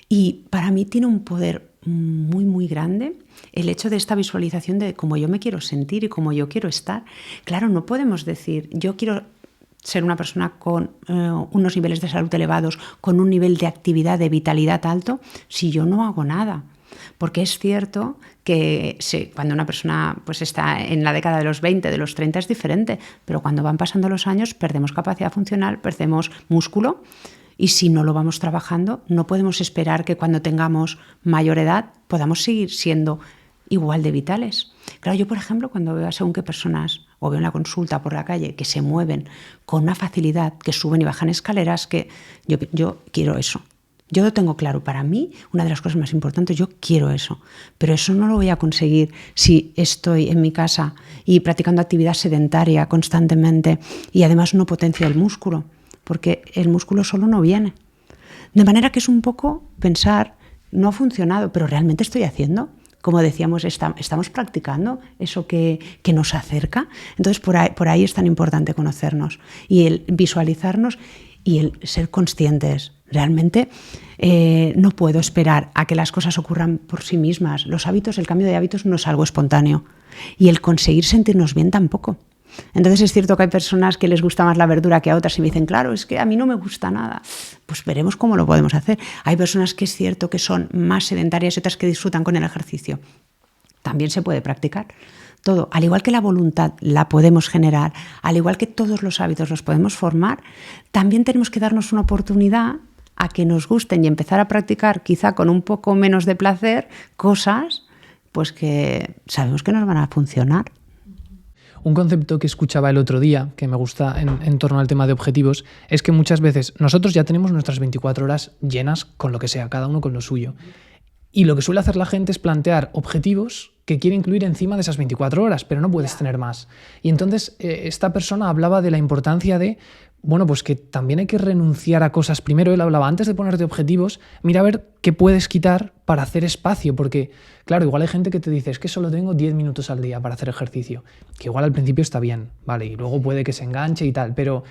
Y para mí tiene un poder muy, muy grande el hecho de esta visualización de cómo yo me quiero sentir y cómo yo quiero estar. Claro, no podemos decir, yo quiero ser una persona con unos niveles de salud elevados, con un nivel de actividad, de vitalidad alto, si yo no hago nada. Porque es cierto que cuando una persona pues está en la década de los 20, de los 30 es diferente, pero cuando van pasando los años perdemos capacidad funcional, perdemos músculo y si no lo vamos trabajando no podemos esperar que cuando tengamos mayor edad podamos seguir siendo igual de vitales. Claro, yo por ejemplo cuando veo a según qué personas o veo en la consulta por la calle que se mueven con una facilidad, que suben y bajan escaleras, que yo quiero eso. Yo lo tengo claro, para mí una de las cosas más importantes, yo quiero eso, pero eso no lo voy a conseguir si estoy en mi casa y practicando actividad sedentaria constantemente y además no potencio el músculo, porque el músculo solo no viene. De manera que es un poco pensar, no ha funcionado, pero realmente estoy haciendo. Como decíamos, estamos practicando eso que nos acerca. Entonces por ahí es tan importante conocernos y el visualizarnos y el ser conscientes. Realmente no puedo esperar a que las cosas ocurran por sí mismas. Los hábitos, el cambio de hábitos no es algo espontáneo. Y el conseguir sentirnos bien tampoco. Entonces es cierto que hay personas que les gusta más la verdura que a otras y me dicen, claro, es que a mí no me gusta nada. Pues veremos cómo lo podemos hacer. Hay personas que es cierto que son más sedentarias y otras que disfrutan con el ejercicio. También se puede practicar. Todo, al igual que la voluntad la podemos generar, al igual que todos los hábitos los podemos formar, también tenemos que darnos una oportunidad a que nos gusten y empezar a practicar quizá con un poco menos de placer cosas pues que sabemos que nos van a funcionar. Un concepto que escuchaba el otro día, que me gusta en torno al tema de objetivos, es que muchas veces nosotros ya tenemos nuestras 24 horas llenas con lo que sea, cada uno con lo suyo. Y lo que suele hacer la gente es plantear objetivos que quiere incluir encima de esas 24 horas, pero no puedes tener más. Y entonces esta persona hablaba de la importancia de, bueno, pues que también hay que renunciar a cosas. Primero él hablaba, antes de ponerte objetivos, mira a ver qué puedes quitar para hacer espacio, porque claro, igual hay gente que te dice, es que solo tengo 10 minutos al día para hacer ejercicio, que igual al principio está bien, ¿vale? Y luego puede que se enganche y tal, pero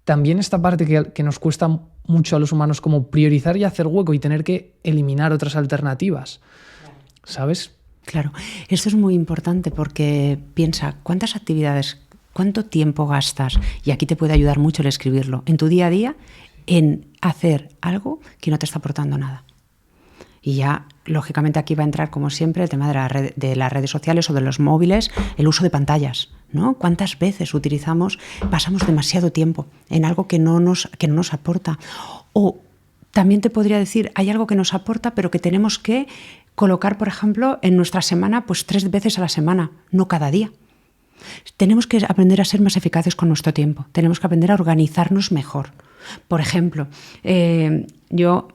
también esta parte que nos cuesta mucho a los humanos, como priorizar y hacer hueco y tener que eliminar otras alternativas, ¿sabes? Claro, esto es muy importante porque piensa, ¿cuántas actividades, cuánto tiempo gastas? Y aquí te puede ayudar mucho el escribirlo, en tu día a día, en hacer algo que no te está aportando nada. Y ya, lógicamente, aquí va a entrar, como siempre, el tema de las redes sociales o de los móviles, el uso de pantallas, ¿no? ¿Cuántas veces pasamos demasiado tiempo en algo que no nos aporta? O también te podría decir, hay algo que nos aporta, pero que tenemos que colocar, por ejemplo, en nuestra semana, pues 3 veces a la semana, no cada día. Tenemos que aprender a ser más eficaces con nuestro tiempo. Tenemos que aprender a organizarnos mejor. Por ejemplo, yo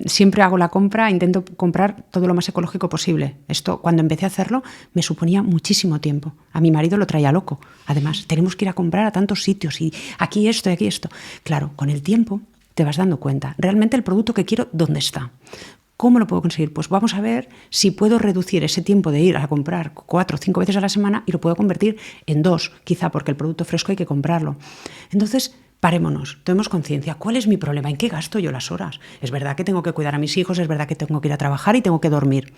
siempre hago la compra, intento comprar todo lo más ecológico posible. Esto, cuando empecé a hacerlo, me suponía muchísimo tiempo. A mi marido lo traía loco. Además, tenemos que ir a comprar a tantos sitios y aquí esto y aquí esto. Claro, con el tiempo te vas dando cuenta. Realmente el producto que quiero, ¿dónde está? ¿Cómo lo puedo conseguir? Pues vamos a ver si puedo reducir ese tiempo de ir a comprar 4 o 5 veces a la semana y lo puedo convertir en 2, quizá porque el producto fresco hay que comprarlo. Entonces, parémonos, tomemos conciencia. ¿Cuál es mi problema? ¿En qué gasto yo las horas? Es verdad que tengo que cuidar a mis hijos, es verdad que tengo que ir a trabajar y tengo que dormir.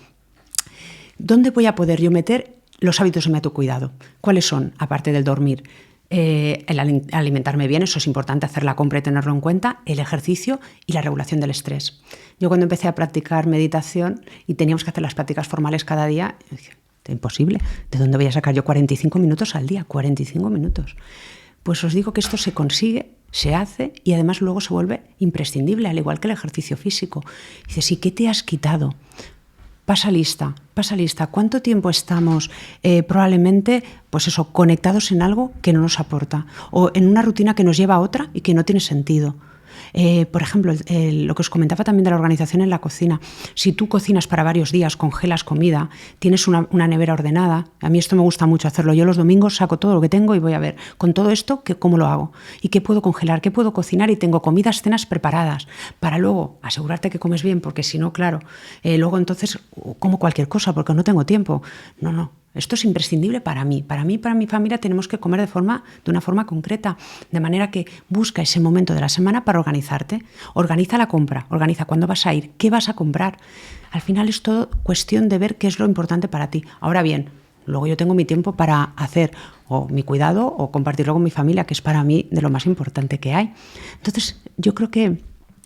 ¿Dónde voy a poder yo meter los hábitos de mi autocuidado? ¿Cuáles son, aparte del dormir? El alimentarme bien, eso es importante, hacer la compra y tenerlo en cuenta, el ejercicio y la regulación del estrés. Yo cuando empecé a practicar meditación y teníamos que hacer las prácticas formales cada día, dije, imposible, ¿de dónde voy a sacar yo 45 minutos al día? 45 minutos. Pues os digo que esto se consigue, se hace y además luego se vuelve imprescindible, al igual que el ejercicio físico. Dices, ¿y qué te has quitado? Pasa lista. ¿Cuánto tiempo estamos probablemente pues eso, conectados en algo que no nos aporta o en una rutina que nos lleva a otra y que no tiene sentido? Por ejemplo, lo que os comentaba también de la organización en la cocina. Si tú cocinas para varios días, congelas comida, tienes una nevera ordenada, a mí esto me gusta mucho hacerlo. Yo los domingos saco todo lo que tengo y voy a ver con todo esto cómo lo hago y qué puedo congelar, qué puedo cocinar y tengo comidas, cenas preparadas para luego asegurarte que comes bien, porque si no, claro, luego entonces como cualquier cosa porque no tengo tiempo. No. Esto es imprescindible para mí, para mi familia tenemos que comer de una forma concreta, de manera que busca ese momento de la semana para organizarte. Organiza la compra, organiza cuándo vas a ir, qué vas a comprar. Al final es todo cuestión de ver qué es lo importante para ti. Ahora bien, luego yo tengo mi tiempo para hacer o mi cuidado o compartirlo con mi familia, que es para mí de lo más importante que hay. Entonces, yo creo que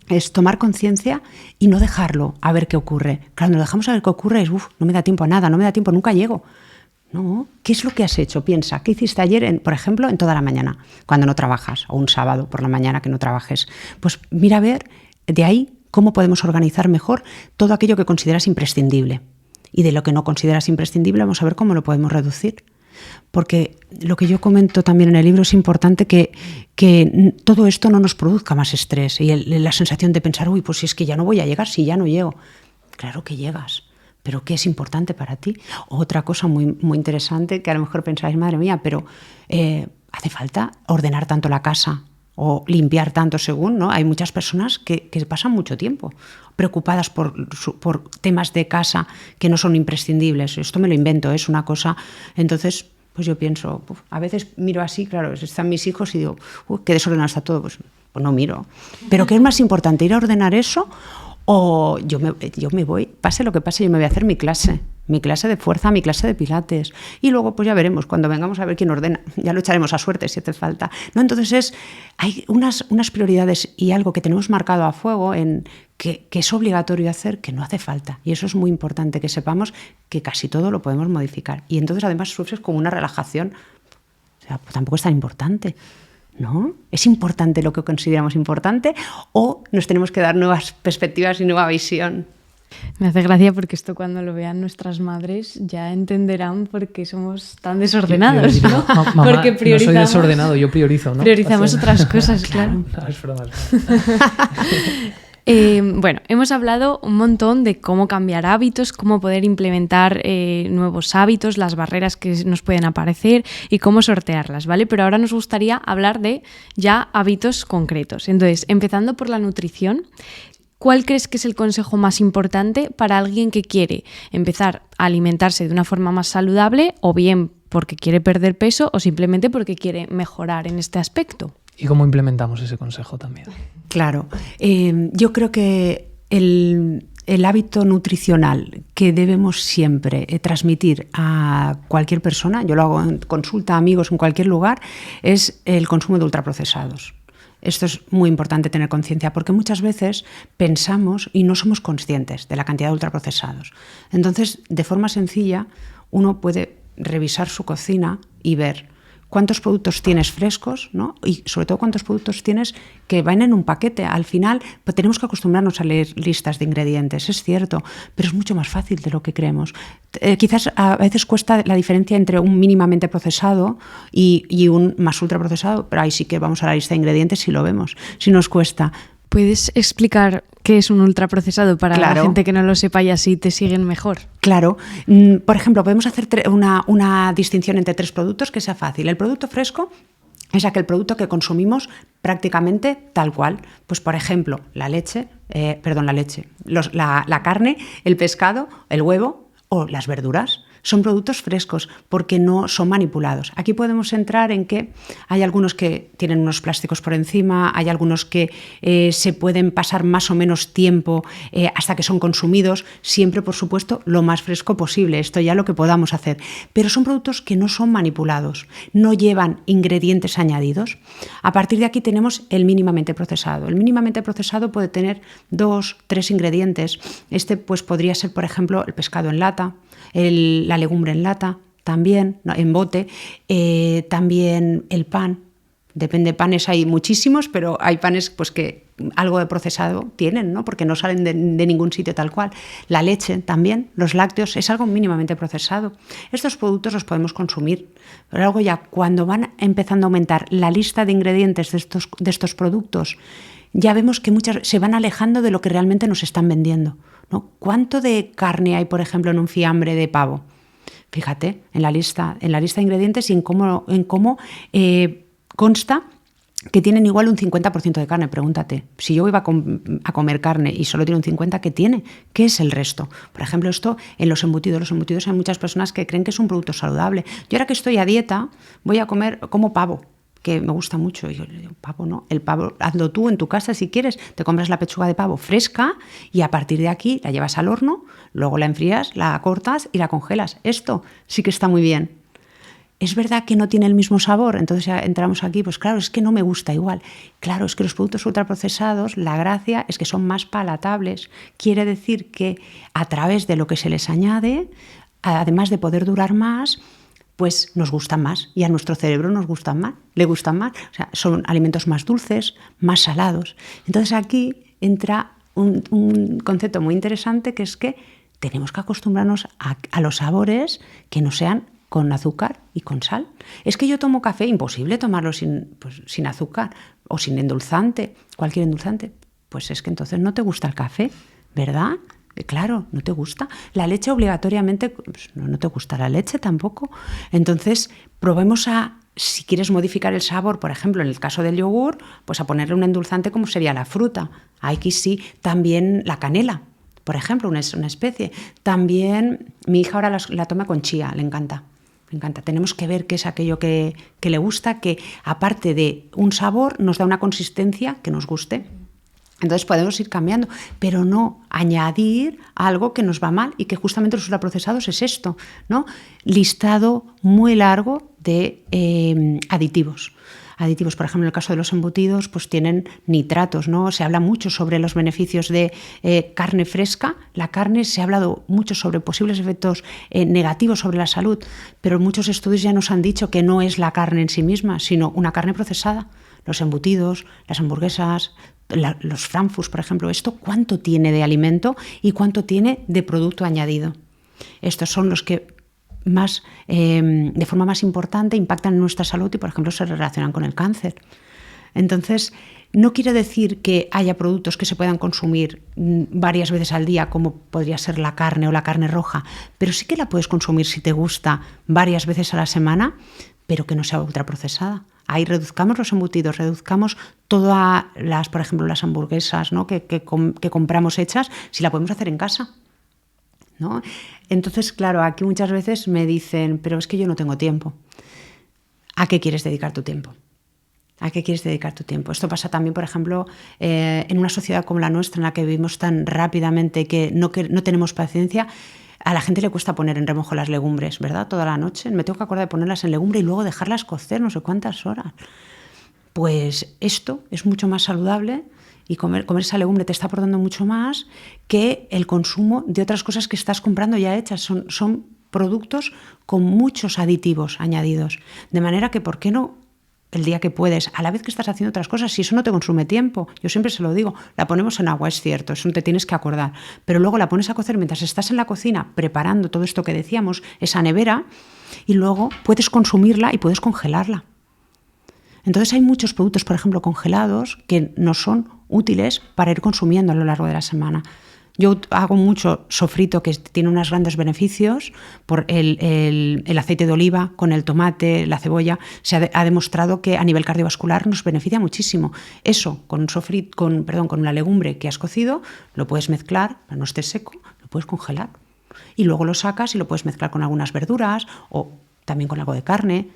es tomar conciencia y no dejarlo a ver qué ocurre. Claro, no dejamos a ver qué ocurre, no me da tiempo a nada, no me da tiempo, nunca llego. No, ¿qué es lo que has hecho? Piensa, ¿qué hiciste ayer, por ejemplo, en toda la mañana, cuando no trabajas, o un sábado por la mañana que no trabajes? Pues mira a ver, de ahí, cómo podemos organizar mejor todo aquello que consideras imprescindible. Y de lo que no consideras imprescindible, vamos a ver cómo lo podemos reducir. Porque lo que yo comento también en el libro es importante que todo esto no nos produzca más estrés y la sensación de pensar, pues si es que ya no voy a llegar, si ya no llego. Claro que llegas. ¿Pero qué es importante para ti? Otra cosa muy, muy interesante, que a lo mejor pensáis, madre mía, pero ¿hace falta ordenar tanto la casa o limpiar tanto según? ¿No? Hay muchas personas que pasan mucho tiempo preocupadas por temas de casa que no son imprescindibles. Esto me lo invento, es una cosa. Entonces, pues yo pienso, a veces miro así, claro, están mis hijos y digo, qué desordenado está todo. Pues no miro. ¿Pero qué es más importante, ir a ordenar eso? O yo me voy, pase lo que pase, yo me voy a hacer mi clase de fuerza, mi clase de pilates. Y luego pues ya veremos, cuando vengamos a ver quién ordena, ya lo echaremos a suerte si hace falta. ¿No? Entonces hay unas prioridades y algo que tenemos marcado a fuego en que es obligatorio hacer, que no hace falta. Y eso es muy importante, que sepamos que casi todo lo podemos modificar. Y entonces además sufres como una relajación. O sea, pues tampoco es tan importante. ¿No? ¿Es importante lo que consideramos importante o nos tenemos que dar nuevas perspectivas y nueva visión? Me hace gracia porque esto cuando lo vean nuestras madres ya entenderán por qué somos tan desordenados, ¿no? Mamá, porque no soy desordenado, yo priorizo, ¿no? Priorizamos otras cosas, claro. No, es broma. Bueno, hemos hablado un montón de cómo cambiar hábitos, cómo poder implementar nuevos hábitos, las barreras que nos pueden aparecer y cómo sortearlas, ¿vale? Pero ahora nos gustaría hablar de ya hábitos concretos. Entonces, empezando por la nutrición, ¿cuál crees que es el consejo más importante para alguien que quiere empezar a alimentarse de una forma más saludable o bien porque quiere perder peso o simplemente porque quiere mejorar en este aspecto? ¿Y cómo implementamos ese consejo también? Claro, yo creo que el hábito nutricional que debemos siempre transmitir a cualquier persona, yo lo hago en consulta, amigos, en cualquier lugar, es el consumo de ultraprocesados. Esto es muy importante tener conciencia porque muchas veces pensamos y no somos conscientes de la cantidad de ultraprocesados. Entonces, de forma sencilla, uno puede revisar su cocina y ver cuántos productos tienes frescos, ¿no? Y sobre todo cuántos productos tienes que van en un paquete. Al final pues tenemos que acostumbrarnos a leer listas de ingredientes, es cierto, pero es mucho más fácil de lo que creemos. Quizás a veces cuesta la diferencia entre un mínimamente procesado y un más ultraprocesado, pero ahí sí que vamos a la lista de ingredientes y lo vemos. Si nos cuesta, ¿Puedes explicar qué es un ultraprocesado para la gente que no lo sepa y así te siguen mejor? Claro. Por ejemplo, podemos hacer una distinción entre 3 productos que sea fácil. El producto fresco es aquel producto que consumimos prácticamente tal cual. Pues, por ejemplo, la carne, el pescado, el huevo o las verduras. Son productos frescos porque no son manipulados. Aquí podemos entrar en que hay algunos que tienen unos plásticos por encima, hay algunos que se pueden pasar más o menos tiempo hasta que son consumidos, siempre, por supuesto, lo más fresco posible. Esto ya lo que podamos hacer. Pero son productos que no son manipulados, no llevan ingredientes añadidos. A partir de aquí tenemos el mínimamente procesado. El mínimamente procesado puede tener 2, 3 ingredientes. Este pues podría ser, por ejemplo, el pescado en lata, la legumbre en lata, también en bote, también el pan. Depende, panes hay muchísimos, pero hay panes pues que algo de procesado tienen, ¿no? Porque no salen de ningún sitio tal cual. La leche también, los lácteos, es algo mínimamente procesado. Estos productos los podemos consumir, pero luego ya cuando van empezando a aumentar la lista de ingredientes de estos productos, ya vemos que muchas se van alejando de lo que realmente nos están vendiendo, ¿no? ¿Cuánto de carne hay, por ejemplo, en un fiambre de pavo? Fíjate, en la lista de ingredientes y en cómo consta que tienen igual un 50% de carne. Pregúntate, si yo iba a comer carne y solo tiene un 50%, ¿qué tiene? ¿Qué es el resto? Por ejemplo, esto en los embutidos. Los embutidos hay muchas personas que creen que es un producto saludable. Yo ahora que estoy a dieta voy a como pavo, que me gusta mucho. Y yo le digo, pavo no, el pavo hazlo tú en tu casa si quieres, te compras la pechuga de pavo fresca y a partir de aquí la llevas al horno, luego la enfrías, la cortas y la congelas. Esto sí que está muy bien. Es verdad que no tiene el mismo sabor, entonces ya entramos aquí, pues claro, es que no me gusta igual. Claro, es que los productos ultraprocesados, la gracia es que son más palatables. Quiere decir que a través de lo que se les añade, además de poder durar más, pues nos gustan más y a nuestro cerebro le gustan más. O sea, son alimentos más dulces, más salados. Entonces aquí entra un concepto muy interesante, que es que tenemos que acostumbrarnos a los sabores que no sean con azúcar y con sal. Es que yo tomo café, imposible tomarlo sin azúcar o sin endulzante, cualquier endulzante. Pues es que entonces no te gusta el café, ¿verdad? Claro, no te gusta. La leche obligatoriamente, pues no te gusta la leche tampoco. Entonces, probemos si quieres modificar el sabor, por ejemplo, en el caso del yogur, pues a ponerle un endulzante como sería la fruta. Aquí sí, también la canela, por ejemplo, una especie. También mi hija ahora la toma con chía, le encanta. Me encanta. Tenemos que ver qué es aquello que le gusta, que aparte de un sabor nos da una consistencia que nos guste. Entonces podemos ir cambiando, pero no añadir algo que nos va mal y que justamente los ultraprocesados es esto, ¿no? Listado muy largo de aditivos. Aditivos, por ejemplo, en el caso de los embutidos, pues tienen nitratos, ¿no? Se habla mucho sobre los beneficios de carne fresca. La carne, se ha hablado mucho sobre posibles efectos negativos sobre la salud, pero muchos estudios ya nos han dicho que no es la carne en sí misma, sino una carne procesada. Los embutidos, las hamburguesas, los frankfurts, por ejemplo, ¿esto cuánto tiene de alimento y cuánto tiene de producto añadido? Estos son los que más, de forma más importante impactan en nuestra salud y, por ejemplo, se relacionan con el cáncer. Entonces, no quiere decir que haya productos que se puedan consumir varias veces al día, como podría ser la carne o la carne roja, pero sí que la puedes consumir si te gusta varias veces a la semana, pero que no sea ultraprocesada. Ahí reduzcamos los embutidos, reduzcamos todas por ejemplo, las hamburguesas, ¿no? que compramos hechas, si la podemos hacer en casa, ¿no? Entonces, claro, aquí muchas veces me dicen, pero es que yo no tengo tiempo. ¿A qué quieres dedicar tu tiempo? ¿A qué quieres dedicar tu tiempo? Esto pasa también, por ejemplo, en una sociedad como la nuestra, en la que vivimos tan rápidamente que no tenemos paciencia. A la gente le cuesta poner en remojo las legumbres, ¿verdad? Toda la noche. Me tengo que acordar de ponerlas en legumbre y luego dejarlas cocer no sé cuántas horas. Pues esto es mucho más saludable y comer esa legumbre te está aportando mucho más que el consumo de otras cosas que estás comprando ya hechas. Son productos con muchos aditivos añadidos. De manera que, ¿por qué no? El día que puedes, a la vez que estás haciendo otras cosas, si eso no te consume tiempo, yo siempre se lo digo, la ponemos en agua, es cierto, eso no te tienes que acordar, pero luego la pones a cocer mientras estás en la cocina preparando todo esto que decíamos, esa nevera, y luego puedes consumirla y puedes congelarla. Entonces hay muchos productos, por ejemplo, congelados, que nos son útiles para ir consumiendo a lo largo de la semana. Yo hago mucho sofrito, que tiene unos grandes beneficios por el aceite de oliva con el tomate, la cebolla. Se ha demostrado que a nivel cardiovascular nos beneficia muchísimo. Eso, con una legumbre que has cocido, lo puedes mezclar, para no esté seco, lo puedes congelar. Y luego lo sacas y lo puedes mezclar con algunas verduras o también con algo de carne.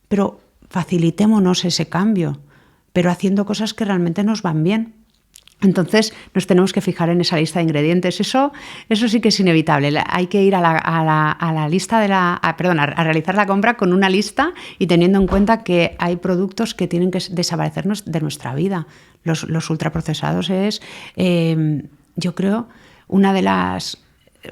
Pero facilitémonos ese cambio, pero haciendo cosas que realmente nos van bien. Entonces nos tenemos que fijar en esa lista de ingredientes. Eso sí que es inevitable. Hay que ir a la lista a realizar la compra con una lista y teniendo en cuenta que hay productos que tienen que desaparecer de nuestra vida. Los ultraprocesados es, yo creo, una de las,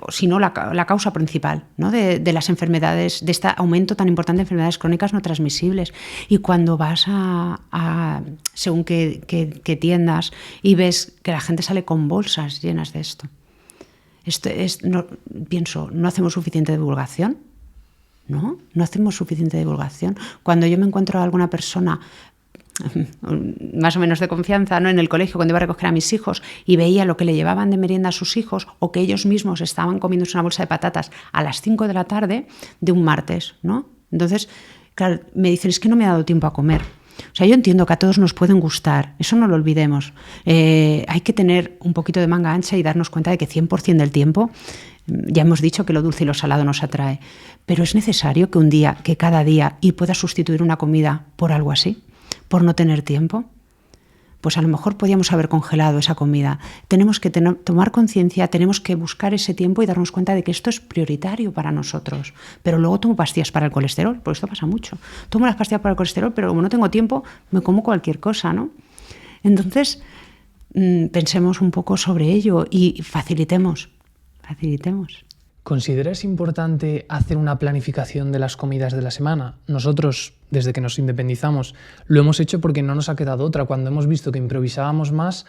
si no la causa principal, ¿no? de las enfermedades, de este aumento tan importante de enfermedades crónicas no transmisibles. Y cuando vas a según qué tiendas y ves que la gente sale con bolsas llenas de esto, pienso, ¿no hacemos suficiente divulgación? ¿No? No hacemos suficiente divulgación. Cuando yo me encuentro a alguna persona más o menos de confianza, ¿no? En el colegio, cuando iba a recoger a mis hijos y veía lo que le llevaban de merienda a sus hijos o que ellos mismos estaban comiéndose una bolsa de patatas a las 5 de la tarde de un martes, ¿no? Entonces, claro, me dicen, es que no me ha dado tiempo a comer. O sea, yo entiendo que a todos nos pueden gustar, eso no lo olvidemos. Hay que tener un poquito de manga ancha y darnos cuenta de que 100% del tiempo, ya hemos dicho que lo dulce y lo salado nos atrae, pero es necesario que cada día puedas sustituir una comida por algo así. Por no tener tiempo, pues a lo mejor podíamos haber congelado esa comida. Tenemos que tomar conciencia, tenemos que buscar ese tiempo y darnos cuenta de que esto es prioritario para nosotros. Pero luego tomo pastillas para el colesterol, porque esto pasa mucho. Tomo las pastillas para el colesterol, pero como no tengo tiempo, me como cualquier cosa, ¿no? Entonces, pensemos un poco sobre ello y facilitemos. ¿Consideras importante hacer una planificación de las comidas de la semana? Nosotros, desde que nos independizamos, lo hemos hecho porque no nos ha quedado otra. Cuando hemos visto que improvisábamos más,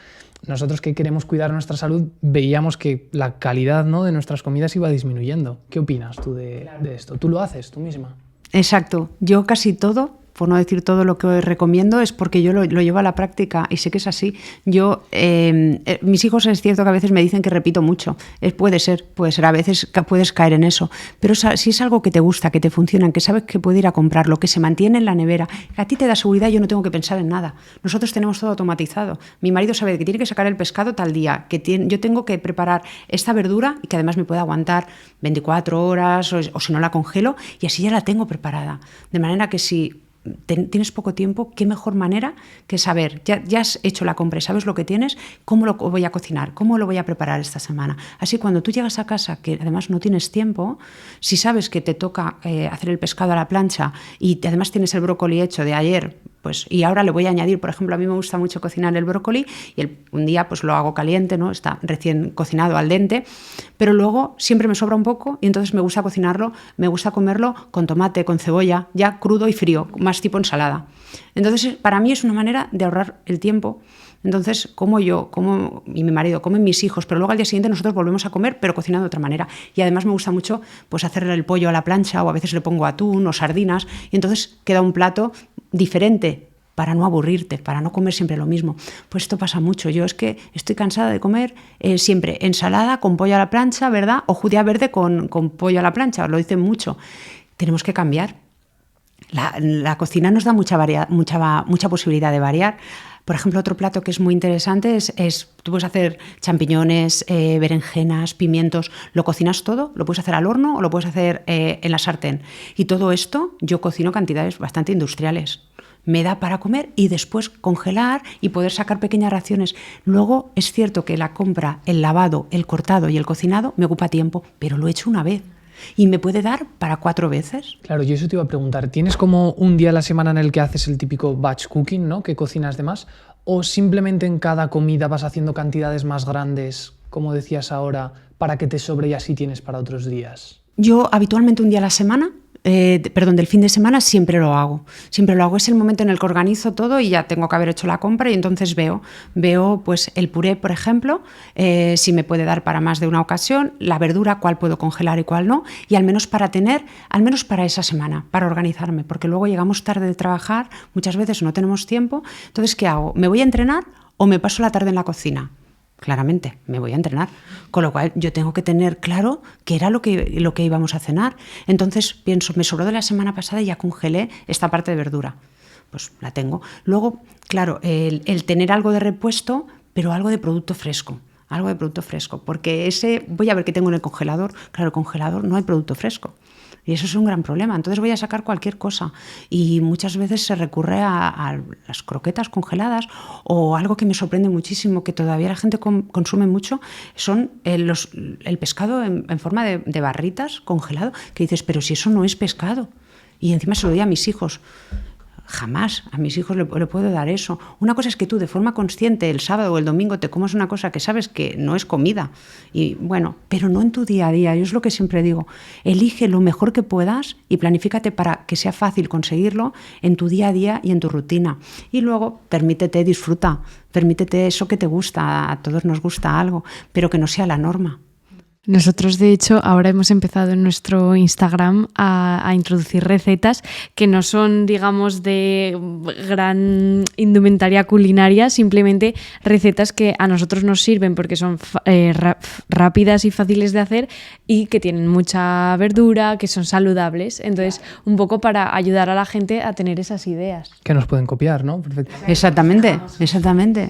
nosotros que queremos cuidar nuestra salud, veíamos que la calidad, ¿no?, de nuestras comidas iba disminuyendo. ¿Qué opinas tú de esto? ¿Tú lo haces tú misma? Exacto. Yo casi todo, por no decir todo lo que os recomiendo, es porque yo lo llevo a la práctica y sé que es así. Mis hijos es cierto que a veces me dicen que repito mucho. Puede ser, a veces puedes caer en eso. Pero si es algo que te gusta, que te funciona, que sabes que puedes ir a comprarlo, que se mantiene en la nevera, a ti te da seguridad, yo no tengo que pensar en nada. Nosotros tenemos todo automatizado. Mi marido sabe que tiene que sacar el pescado tal día, yo tengo que preparar esta verdura y que además me puede aguantar 24 horas o si no la congelo y así ya la tengo preparada. De manera que si tienes poco tiempo, qué mejor manera que saber, ya has hecho la compra y sabes lo que tienes, cómo lo voy a cocinar, cómo lo voy a preparar esta semana. Así cuando tú llegas a casa, que además no tienes tiempo, si sabes que te toca hacer el pescado a la plancha y además tienes el brócoli hecho de ayer, pues, y ahora le voy a añadir, por ejemplo, a mí me gusta mucho cocinar el brócoli y un día pues lo hago caliente, ¿no? Está recién cocinado al dente, pero luego siempre me sobra un poco y entonces me gusta cocinarlo, me gusta comerlo con tomate, con cebolla, ya crudo y frío, más tipo ensalada. Entonces, para mí es una manera de ahorrar el tiempo. Entonces, como yo, y mi marido, comen mis hijos, pero luego al día siguiente nosotros volvemos a comer, pero cocinado de otra manera. Y además me gusta mucho pues hacerle el pollo a la plancha o a veces le pongo atún o sardinas y entonces queda un plato diferente para no aburrirte, para no comer siempre lo mismo. Pues esto pasa mucho. Yo es que estoy cansada de comer siempre ensalada con pollo a la plancha, ¿verdad? O judía verde con pollo a la plancha, lo dicen mucho. Tenemos que cambiar. La cocina nos da mucha posibilidad de variar. Por ejemplo, otro plato que es muy interesante es tú puedes hacer champiñones, berenjenas, pimientos, lo cocinas todo, lo puedes hacer al horno o lo puedes hacer en la sartén. Y todo esto yo cocino cantidades bastante industriales. Me da para comer y después congelar y poder sacar pequeñas raciones. Luego es cierto que la compra, el lavado, el cortado y el cocinado me ocupa tiempo, pero lo he hecho una vez. Y me puede dar para 4 veces. Claro, yo eso te iba a preguntar. ¿Tienes como un día a la semana en el que haces el típico batch cooking, ¿no?, que cocinas de más? ¿O simplemente en cada comida vas haciendo cantidades más grandes, como decías ahora, para que te sobre y así tienes para otros días? Yo habitualmente un día a la semana del fin de semana siempre lo hago. Siempre lo hago. Es el momento en el que organizo todo y ya tengo que haber hecho la compra y entonces veo pues el puré, por ejemplo, si me puede dar para más de una ocasión, la verdura, cuál puedo congelar y cuál no, y al menos para esa semana, para organizarme, porque luego llegamos tarde de trabajar, muchas veces no tenemos tiempo. Entonces, ¿qué hago? ¿Me voy a entrenar o me paso la tarde en la cocina? Claramente, me voy a entrenar, con lo cual yo tengo que tener claro qué era lo que íbamos a cenar. Entonces pienso, me sobró de la semana pasada y ya congelé esta parte de verdura, pues la tengo. Luego, claro, el tener algo de repuesto, pero algo de producto fresco, porque voy a ver qué tengo en el congelador. Claro, el congelador no hay producto fresco. Y eso es un gran problema. Entonces voy a sacar cualquier cosa. Y muchas veces se recurre a las croquetas congeladas, o algo que me sorprende muchísimo, que todavía la gente consume mucho, son el pescado en forma de barritas congelado, que dices, pero si eso no es pescado. Y encima se lo doy a mis hijos. Jamás a mis hijos le puedo dar eso. Una cosa es que tú de forma consciente el sábado o el domingo te comas una cosa que sabes que no es comida, y bueno, pero no en tu día a día. Yo es lo que siempre digo, elige lo mejor que puedas y planifícate para que sea fácil conseguirlo en tu día a día y en tu rutina. Y luego disfruta, permítete eso que te gusta. A todos nos gusta algo, pero que no sea la norma. Nosotros, de hecho, ahora hemos empezado en nuestro Instagram a introducir recetas que no son, digamos, de gran indumentaria culinaria, simplemente recetas que a nosotros nos sirven porque son rápidas y fáciles de hacer y que tienen mucha verdura, que son saludables. Entonces, un poco para ayudar a la gente a tener esas ideas. Que nos pueden copiar, ¿no? Perfecto. Exactamente.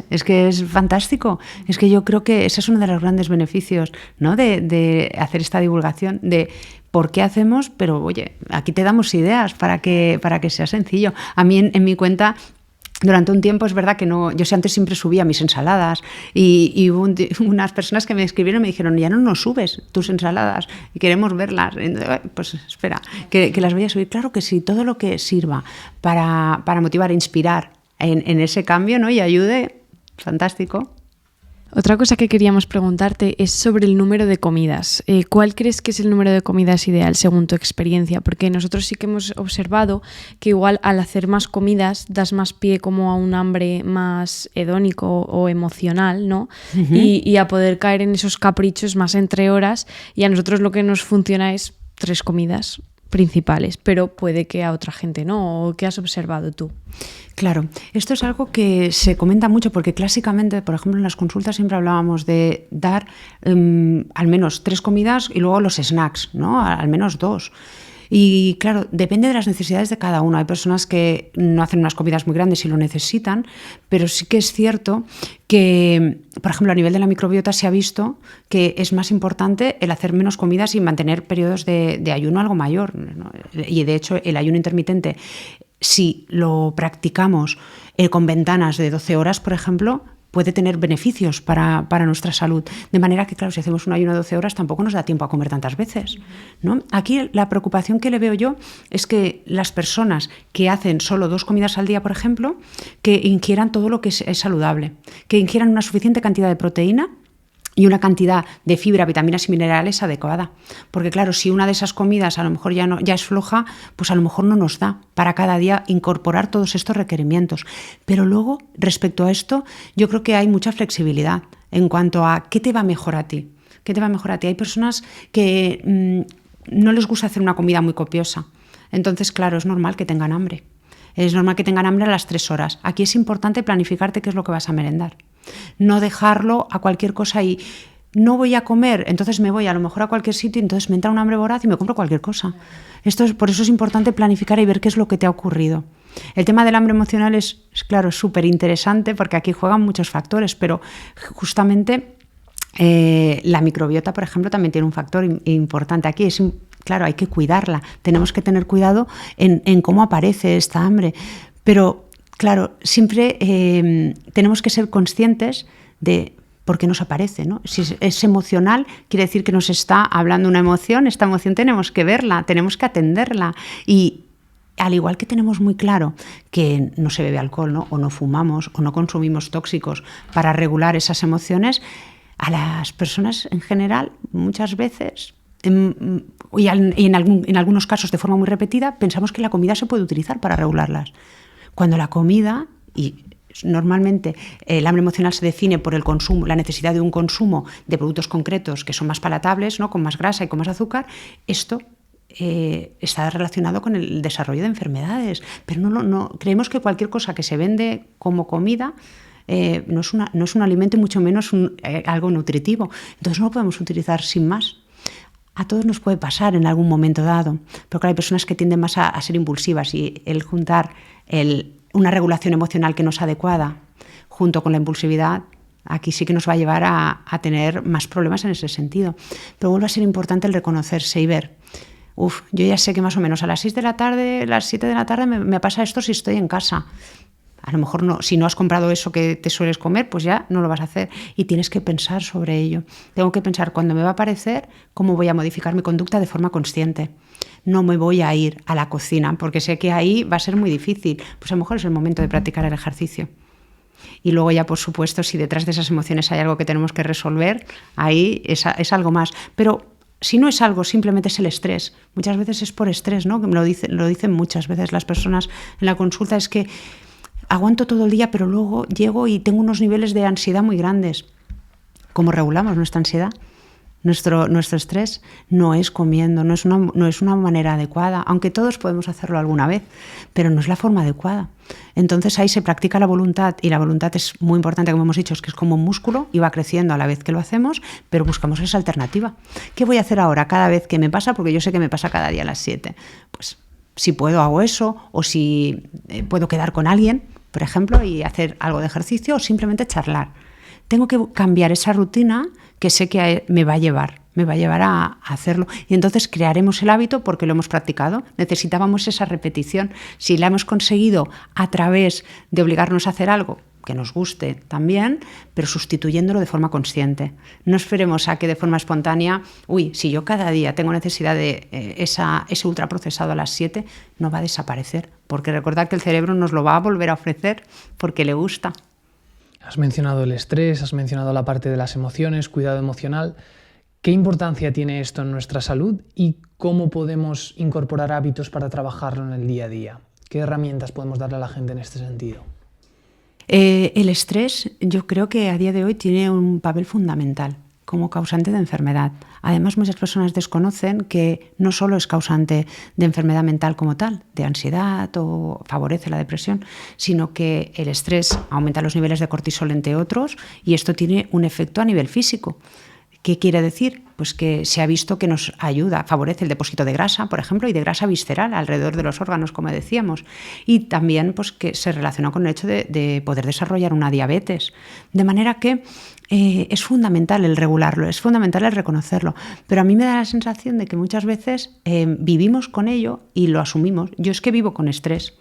Es que es fantástico. Es que yo creo que ese es uno de los grandes beneficios, ¿no?, de hacer esta divulgación de por qué hacemos, pero oye, aquí te damos ideas para que sea sencillo. A mí en mi cuenta, durante un tiempo, es verdad que no, yo antes siempre subía mis ensaladas y hubo unas personas que me escribieron y me dijeron, ya no nos subes tus ensaladas y queremos verlas. Pues espera, que las voy a subir. Claro que sí, todo lo que sirva para motivar, inspirar en ese cambio, ¿no?, y ayude, fantástico. Otra cosa que queríamos preguntarte es sobre el número de comidas. ¿Cuál crees que es el número de comidas ideal según tu experiencia? Porque nosotros sí que hemos observado que igual al hacer más comidas das más pie como a un hambre más hedónico o emocional, ¿no? Uh-huh. Y a poder caer en esos caprichos más entre horas, y a nosotros lo que nos funciona es 3 comidas principales, pero puede que a otra gente no. ¿Qué has observado tú? Claro, esto es algo que se comenta mucho porque clásicamente, por ejemplo, en las consultas siempre hablábamos de dar al menos 3 comidas y luego los snacks, ¿no?, al menos 2. Y claro, depende de las necesidades de cada uno. Hay personas que no hacen unas comidas muy grandes y lo necesitan, pero sí que es cierto que, por ejemplo, a nivel de la microbiota se ha visto que es más importante el hacer menos comidas y mantener periodos de ayuno algo mayor, ¿no? Y de hecho el ayuno intermitente, si lo practicamos con ventanas de 12 horas, por ejemplo, puede tener beneficios para nuestra salud. De manera que, claro, si hacemos un ayuno de 12 horas tampoco nos da tiempo a comer tantas veces, ¿no? Aquí la preocupación que le veo yo es que las personas que hacen solo 2 comidas al día, por ejemplo, que ingieran todo lo que es saludable, que ingieran una suficiente cantidad de proteína y una cantidad de fibra, vitaminas y minerales adecuada. Porque claro, si una de esas comidas a lo mejor ya es floja, pues a lo mejor no nos da para cada día incorporar todos estos requerimientos. Pero luego, respecto a esto, yo creo que hay mucha flexibilidad en cuanto a qué te va mejor a ti. ¿Qué te va mejor a ti? Hay personas que no les gusta hacer una comida muy copiosa. Entonces, claro, es normal que tengan hambre. Es normal que tengan hambre a las 3 horas. Aquí es importante planificarte qué es lo que vas a merendar. No dejarlo a cualquier cosa y no voy a comer, entonces me voy a lo mejor a cualquier sitio y entonces me entra un hambre voraz y me compro cualquier cosa. Por eso es importante planificar y ver qué es lo que te ha ocurrido. El tema del hambre emocional es claro, súper interesante porque aquí juegan muchos factores, pero justamente la microbiota, por ejemplo, también tiene un factor importante aquí. Claro, hay que cuidarla, tenemos que tener cuidado en cómo aparece esta hambre, pero claro, siempre tenemos que ser conscientes de por qué nos aparece, ¿no? Si es emocional, quiere decir que nos está hablando una emoción. Esta emoción tenemos que verla, tenemos que atenderla. Y al igual que tenemos muy claro que no se bebe alcohol, ¿no?, o no fumamos o no consumimos tóxicos para regular esas emociones, a las personas en general muchas veces y en algunos casos de forma muy repetida, pensamos que la comida se puede utilizar para regularlas. Cuando la comida, y normalmente el hambre emocional se define por el consumo, la necesidad de un consumo de productos concretos que son más palatables, ¿no? Con más grasa y con más azúcar, esto está relacionado con el desarrollo de enfermedades. Pero no creemos que cualquier cosa que se vende como comida no es un alimento y mucho menos algo nutritivo. Entonces no lo podemos utilizar sin más. A todos nos puede pasar en algún momento dado, pero claro, hay personas que tienden más a ser impulsivas, y el juntar una regulación emocional que no es adecuada junto con la impulsividad, aquí sí que nos va a llevar a tener más problemas en ese sentido. Pero vuelve a ser importante el reconocerse y ver, yo ya sé que más o menos a las 6 de la tarde, las 7 de la tarde me pasa esto si estoy en casa. A lo mejor no, si no has comprado eso que te sueles comer, pues ya no lo vas a hacer y tienes que pensar sobre ello. Tengo que pensar cuándo me va a aparecer, cómo voy a modificar mi conducta de forma consciente. No me voy a ir a la cocina porque sé que ahí va a ser muy difícil. Pues a lo mejor es el momento de practicar el ejercicio. Y luego ya, por supuesto, si detrás de esas emociones hay algo que tenemos que resolver, ahí es algo más. Pero si no es algo, simplemente es el estrés. Muchas veces es por estrés, ¿no? Que lo dicen muchas veces las personas en la consulta, es que aguanto todo el día, pero luego llego y tengo unos niveles de ansiedad muy grandes. ¿Cómo regulamos nuestra ansiedad? Nuestro estrés no es comiendo, no es una manera adecuada, aunque todos podemos hacerlo alguna vez, pero no es la forma adecuada. Entonces ahí se practica la voluntad, y la voluntad es muy importante, como hemos dicho, es que es como un músculo y va creciendo a la vez que lo hacemos, pero buscamos esa alternativa. ¿Qué voy a hacer ahora cada vez que me pasa? Porque yo sé que me pasa cada día a las 7. Pues si puedo hago eso, o si puedo quedar con alguien, por ejemplo, y hacer algo de ejercicio, o simplemente charlar. Tengo que cambiar esa rutina que sé que me va a llevar a hacerlo. Y entonces crearemos el hábito porque lo hemos practicado. Necesitábamos esa repetición. Si la hemos conseguido a través de obligarnos a hacer algo que nos guste también, pero sustituyéndolo de forma consciente. No esperemos a que de forma espontánea, si yo cada día tengo necesidad de ese ultraprocesado a las 7, no va a desaparecer, porque recordad que el cerebro nos lo va a volver a ofrecer porque le gusta. Has mencionado el estrés, has mencionado la parte de las emociones, cuidado emocional. ¿Qué importancia tiene esto en nuestra salud y cómo podemos incorporar hábitos para trabajarlo en el día a día? ¿Qué herramientas podemos darle a la gente en este sentido? El estrés, yo creo que a día de hoy tiene un papel fundamental como causante de enfermedad. Además, muchas personas desconocen que no solo es causante de enfermedad mental como tal, de ansiedad o favorece la depresión, sino que el estrés aumenta los niveles de cortisol, entre otros, y esto tiene un efecto a nivel físico. ¿Qué quiere decir? Pues que se ha visto que nos ayuda, favorece el depósito de grasa, por ejemplo, y de grasa visceral alrededor de los órganos, como decíamos. Y también pues, que se relaciona con el hecho de poder desarrollar una diabetes. De manera que es fundamental el regularlo, es fundamental el reconocerlo. Pero a mí me da la sensación de que muchas veces vivimos con ello y lo asumimos. Yo es que vivo con estrés.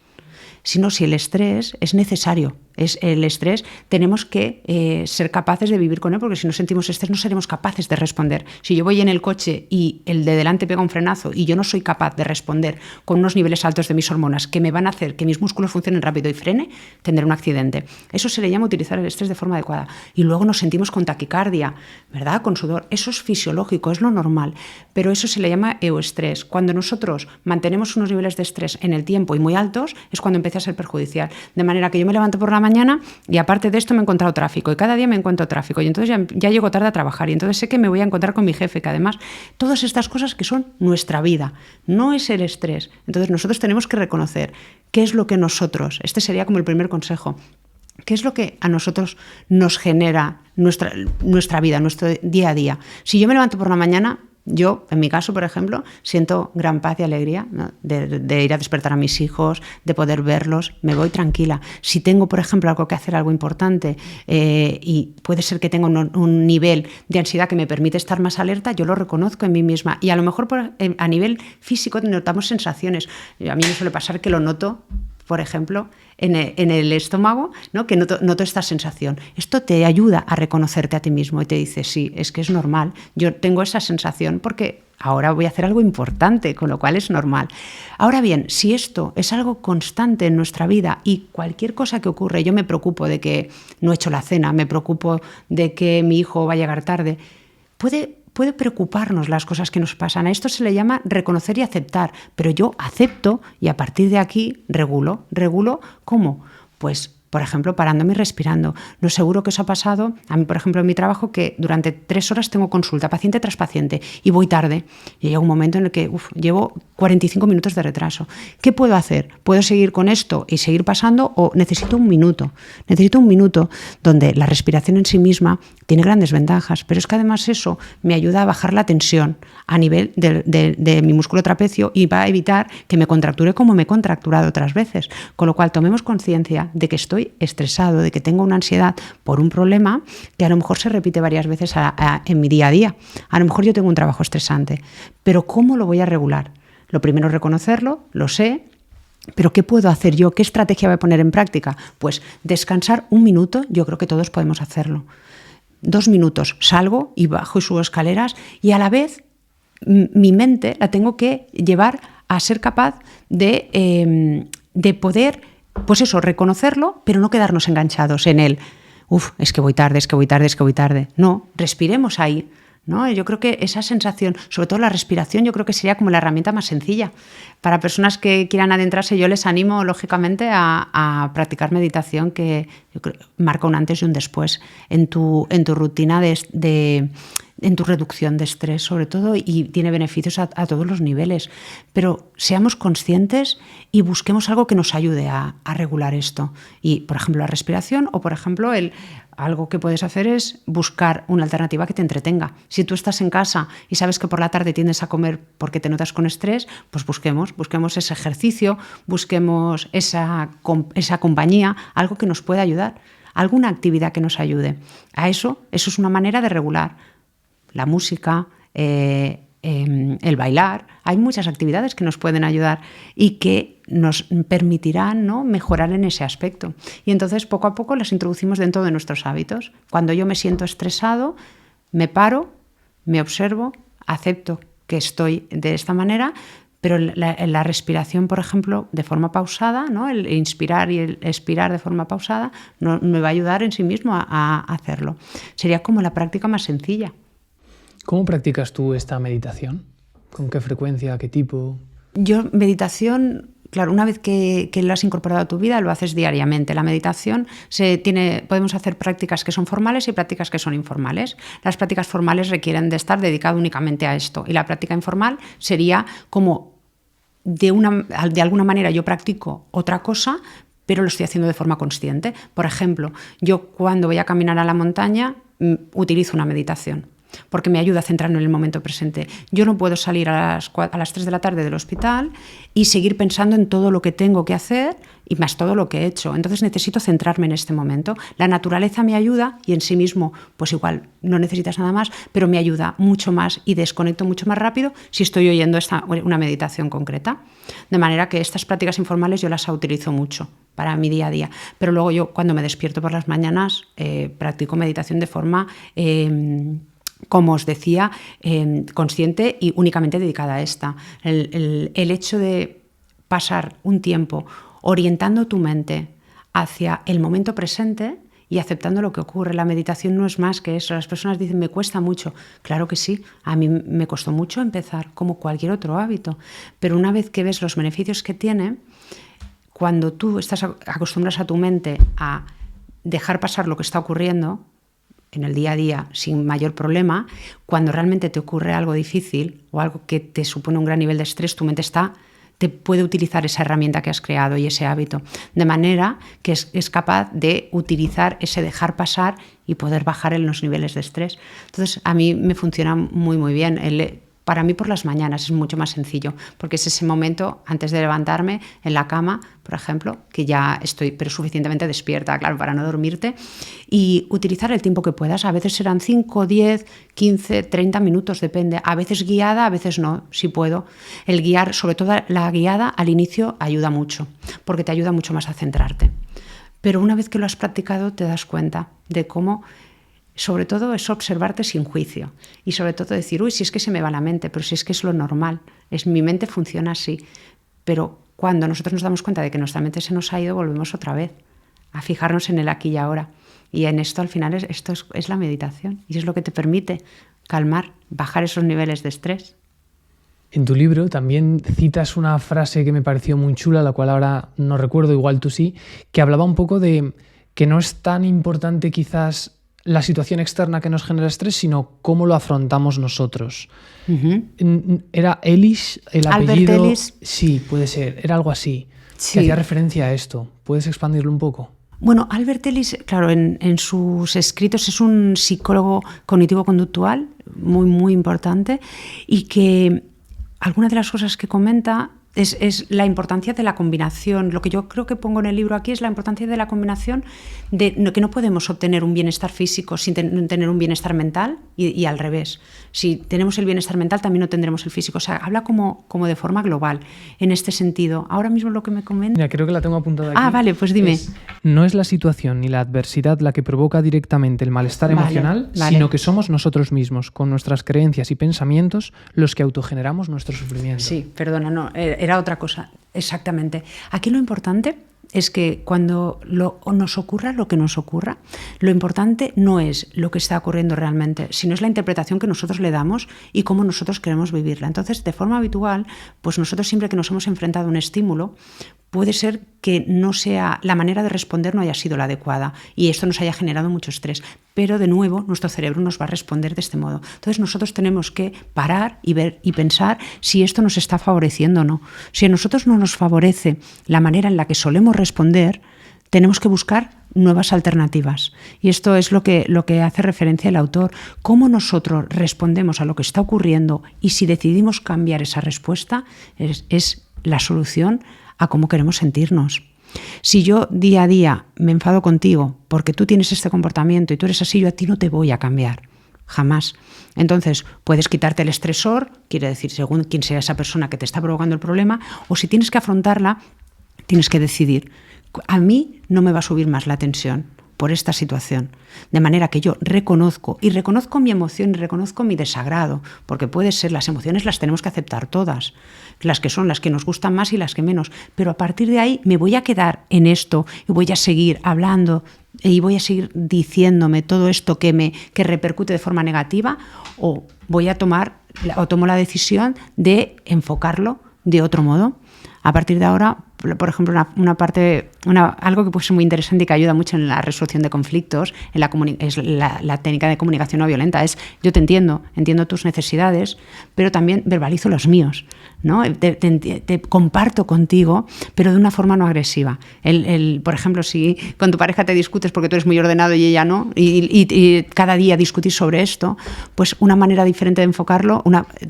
Si el estrés es necesario, el estrés tenemos que ser capaces de vivir con él, porque si no sentimos estrés no seremos capaces de responder. Si yo voy en el coche y el de delante pega un frenazo y yo no soy capaz de responder con unos niveles altos de mis hormonas que me van a hacer que mis músculos funcionen rápido y frene, tendré un accidente. Eso se le llama utilizar el estrés de forma adecuada. Y luego nos sentimos con taquicardia, ¿verdad? Con sudor. Eso es fisiológico, es lo normal, pero eso se le llama euestrés. Cuando nosotros mantenemos unos niveles de estrés en el tiempo y muy altos, es cuando empieza a ser perjudicial. De manera que yo me levanto por la mañana y aparte de esto me he encontrado tráfico y cada día me encuentro tráfico y entonces ya llego tarde a trabajar y entonces sé que me voy a encontrar con mi jefe, que además todas estas cosas que son nuestra vida, no es el estrés. Entonces nosotros tenemos que reconocer qué es lo que nosotros, este sería como el primer consejo, qué es lo que a nosotros nos genera nuestra vida, nuestro día a día. Si yo me levanto por la mañana, yo, en mi caso, por ejemplo, siento gran paz y alegría, ¿no? de ir a despertar a mis hijos, de poder verlos, me voy tranquila. Si tengo, por ejemplo, algo que hacer, algo importante, y puede ser que tenga un nivel de ansiedad que me permite estar más alerta, yo lo reconozco en mí misma. Y a lo mejor a nivel físico notamos sensaciones. A mí me suele pasar que lo noto, por ejemplo, en el estómago, ¿no? Que noto esta sensación. Esto te ayuda a reconocerte a ti mismo y te dice, sí, es que es normal, yo tengo esa sensación porque ahora voy a hacer algo importante, con lo cual es normal. Ahora bien, si esto es algo constante en nuestra vida y cualquier cosa que ocurre, yo me preocupo de que no he hecho la cena, me preocupo de que mi hijo va a llegar tarde, puede puede preocuparnos las cosas que nos pasan. A esto se le llama reconocer y aceptar, pero yo acepto y a partir de aquí regulo. ¿Regulo cómo? Pues, por ejemplo, parándome y respirando. No seguro que os ha pasado, a mí, por ejemplo, en mi trabajo, que durante 3 horas tengo consulta, paciente tras paciente, y voy tarde. Y llega un momento en el que llevo 45 minutos de retraso. ¿Qué puedo hacer? ¿Puedo seguir con esto y seguir pasando o necesito un minuto? Necesito un minuto donde la respiración en sí misma tiene grandes ventajas, pero es que además eso me ayuda a bajar la tensión a nivel de mi músculo trapecio y va a evitar que me contracture como me he contracturado otras veces. Con lo cual, tomemos conciencia de que estoy estresado, de que tengo una ansiedad por un problema que a lo mejor se repite varias veces en mi día a día. A lo mejor yo tengo un trabajo estresante, pero ¿cómo lo voy a regular? Lo primero es reconocerlo, lo sé, pero ¿qué puedo hacer yo? ¿Qué estrategia voy a poner en práctica? Pues descansar 1 minuto, yo creo que todos podemos hacerlo. 2 minutos, salgo y bajo y subo escaleras y a la vez mi mente la tengo que llevar a ser capaz de poder, pues eso, reconocerlo, pero no quedarnos enganchados en él. Es que voy tarde, es que voy tarde, es que voy tarde. No, respiremos ahí, ¿no? Yo creo que esa sensación, sobre todo la respiración, yo creo que sería como la herramienta más sencilla. Para personas que quieran adentrarse, yo les animo, lógicamente, a practicar meditación, que yo creo, marca un antes y un después en tu rutina en tu reducción de estrés, sobre todo, y tiene beneficios a todos los niveles. Pero seamos conscientes y busquemos algo que nos ayude a regular esto. Y, por ejemplo, la respiración o, por ejemplo, algo que puedes hacer es buscar una alternativa que te entretenga. Si tú estás en casa y sabes que por la tarde tiendes a comer porque te notas con estrés, pues busquemos ese ejercicio, busquemos esa compañía, algo que nos pueda ayudar, alguna actividad que nos ayude. Eso es una manera de regular. La música, el bailar, hay muchas actividades que nos pueden ayudar y que nos permitirán, ¿no?, mejorar en ese aspecto. Y entonces poco a poco las introducimos dentro de nuestros hábitos. Cuando yo me siento estresado, me paro, me observo, acepto que estoy de esta manera, pero la respiración, por ejemplo, de forma pausada, ¿no?, el inspirar y el expirar de forma pausada, no, me va a ayudar en sí mismo a hacerlo. Sería como la práctica más sencilla. ¿Cómo practicas tú esta meditación? ¿Con qué frecuencia? ¿Qué tipo? Yo, meditación, claro, una vez que lo has incorporado a tu vida, lo haces diariamente. La meditación podemos hacer prácticas que son formales y prácticas que son informales. Las prácticas formales requieren de estar dedicado únicamente a esto. Y la práctica informal sería como de alguna manera yo practico otra cosa, pero lo estoy haciendo de forma consciente. Por ejemplo, yo cuando voy a caminar a la montaña utilizo una meditación, porque me ayuda a centrarme en el momento presente. Yo no puedo salir a las 3 de la tarde del hospital y seguir pensando en todo lo que tengo que hacer y más todo lo que he hecho. Entonces necesito centrarme en este momento. La naturaleza me ayuda y en sí mismo, pues igual no necesitas nada más, pero me ayuda mucho más y desconecto mucho más rápido si estoy oyendo una meditación concreta. De manera que estas prácticas informales yo las utilizo mucho para mi día a día. Pero luego yo, cuando me despierto por las mañanas, practico meditación de forma como os decía, consciente y únicamente dedicada a esta. El hecho de pasar un tiempo orientando tu mente hacia el momento presente y aceptando lo que ocurre. La meditación no es más que eso. Las personas dicen, me cuesta mucho. Claro que sí, a mí me costó mucho empezar, como cualquier otro hábito. Pero una vez que ves los beneficios que tiene, cuando tú acostumbras a tu mente a dejar pasar lo que está ocurriendo en el día a día sin mayor problema, cuando realmente te ocurre algo difícil o algo que te supone un gran nivel de estrés, tu mente te puede utilizar esa herramienta que has creado y ese hábito, de manera que es capaz de utilizar ese dejar pasar y poder bajar en los niveles de estrés. Entonces, a mí me funciona muy, muy bien. Para mí por las mañanas es mucho más sencillo, porque es ese momento antes de levantarme en la cama, por ejemplo, que ya estoy pero suficientemente despierta, claro, para no dormirte, y utilizar el tiempo que puedas. A veces serán 5, 10, 15, 30 minutos, depende. A veces guiada, a veces no, si puedo. El guiar, sobre todo la guiada, al inicio ayuda mucho, porque te ayuda mucho más a centrarte. Pero una vez que lo has practicado te das cuenta de cómo, sobre todo, es observarte sin juicio y sobre todo decir, uy, si es que se me va la mente, pero si es que es lo normal, mi mente funciona así. Pero cuando nosotros nos damos cuenta de que nuestra mente se nos ha ido, volvemos otra vez a fijarnos en el aquí y ahora. Y en esto, al final, esto es la meditación y es lo que te permite calmar, bajar esos niveles de estrés. En tu libro también citas una frase que me pareció muy chula, la cual ahora no recuerdo, igual tú sí, que hablaba un poco de que no es tan importante quizás la situación externa que nos genera estrés, sino cómo lo afrontamos nosotros. ¿Era Ellis el apellido? Albert Ellis. Sí, puede ser, era algo así. Sí. Que hacía referencia a esto. ¿Puedes expandirlo un poco? Bueno, Albert Ellis, claro, en sus escritos es un psicólogo cognitivo-conductual muy, muy importante, y que algunas de las cosas que comenta es la importancia de la combinación. Lo que yo creo que pongo en el libro aquí es la importancia de la combinación de que no podemos obtener un bienestar físico sin tener un bienestar mental y al revés. Si tenemos el bienestar mental también no tendremos el físico. O sea, habla como de forma global en este sentido. Ahora mismo lo que me comenta... Mira, creo que la tengo apuntada aquí. Ah, vale, pues dime. No es la situación ni la adversidad la que provoca directamente el malestar emocional, sino que somos nosotros mismos, con nuestras creencias y pensamientos, los que autogeneramos nuestro sufrimiento. Sí, perdona, no, era otra cosa. Exactamente. Aquí lo importante es que cuando nos ocurra lo que nos ocurra, lo importante no es lo que está ocurriendo realmente, sino es la interpretación que nosotros le damos y cómo nosotros queremos vivirla. Entonces, de forma habitual, pues nosotros siempre que nos hemos enfrentado a un estímulo, puede ser que no sea la manera de responder no haya sido la adecuada y esto nos haya generado mucho estrés. Pero de nuevo, nuestro cerebro nos va a responder de este modo. Entonces nosotros tenemos que parar y ver y pensar si esto nos está favoreciendo o no. Si a nosotros no nos favorece la manera en la que solemos responder, tenemos que buscar nuevas alternativas. Y esto es lo que hace referencia el autor. Cómo nosotros respondemos a lo que está ocurriendo y si decidimos cambiar esa respuesta es la solución a cómo queremos sentirnos. Si yo día a día me enfado contigo porque tú tienes este comportamiento y tú eres así, yo a ti no te voy a cambiar, jamás. Entonces, puedes quitarte el estresor, quiere decir, según quién sea esa persona que te está provocando el problema, o si tienes que afrontarla, tienes que decidir, a mí no me va a subir más la tensión por esta situación, de manera que yo reconozco mi emoción y reconozco mi desagrado, porque puede ser, las emociones las tenemos que aceptar todas, las que son las que nos gustan más y las que menos, pero a partir de ahí me voy a quedar en esto y voy a seguir hablando y voy a seguir diciéndome todo esto que repercute de forma negativa, o tomo la decisión de enfocarlo de otro modo. A partir de ahora, por ejemplo, algo que puede ser muy interesante y que ayuda mucho en la resolución de conflictos, es la técnica de comunicación no violenta. Es: yo te entiendo tus necesidades, pero también verbalizo los míos, ¿no? Te comparto contigo, pero de una forma no agresiva. Por ejemplo, si con tu pareja te discutes porque tú eres muy ordenado y ella no, y cada día discutís sobre esto, pues una manera diferente de enfocarlo,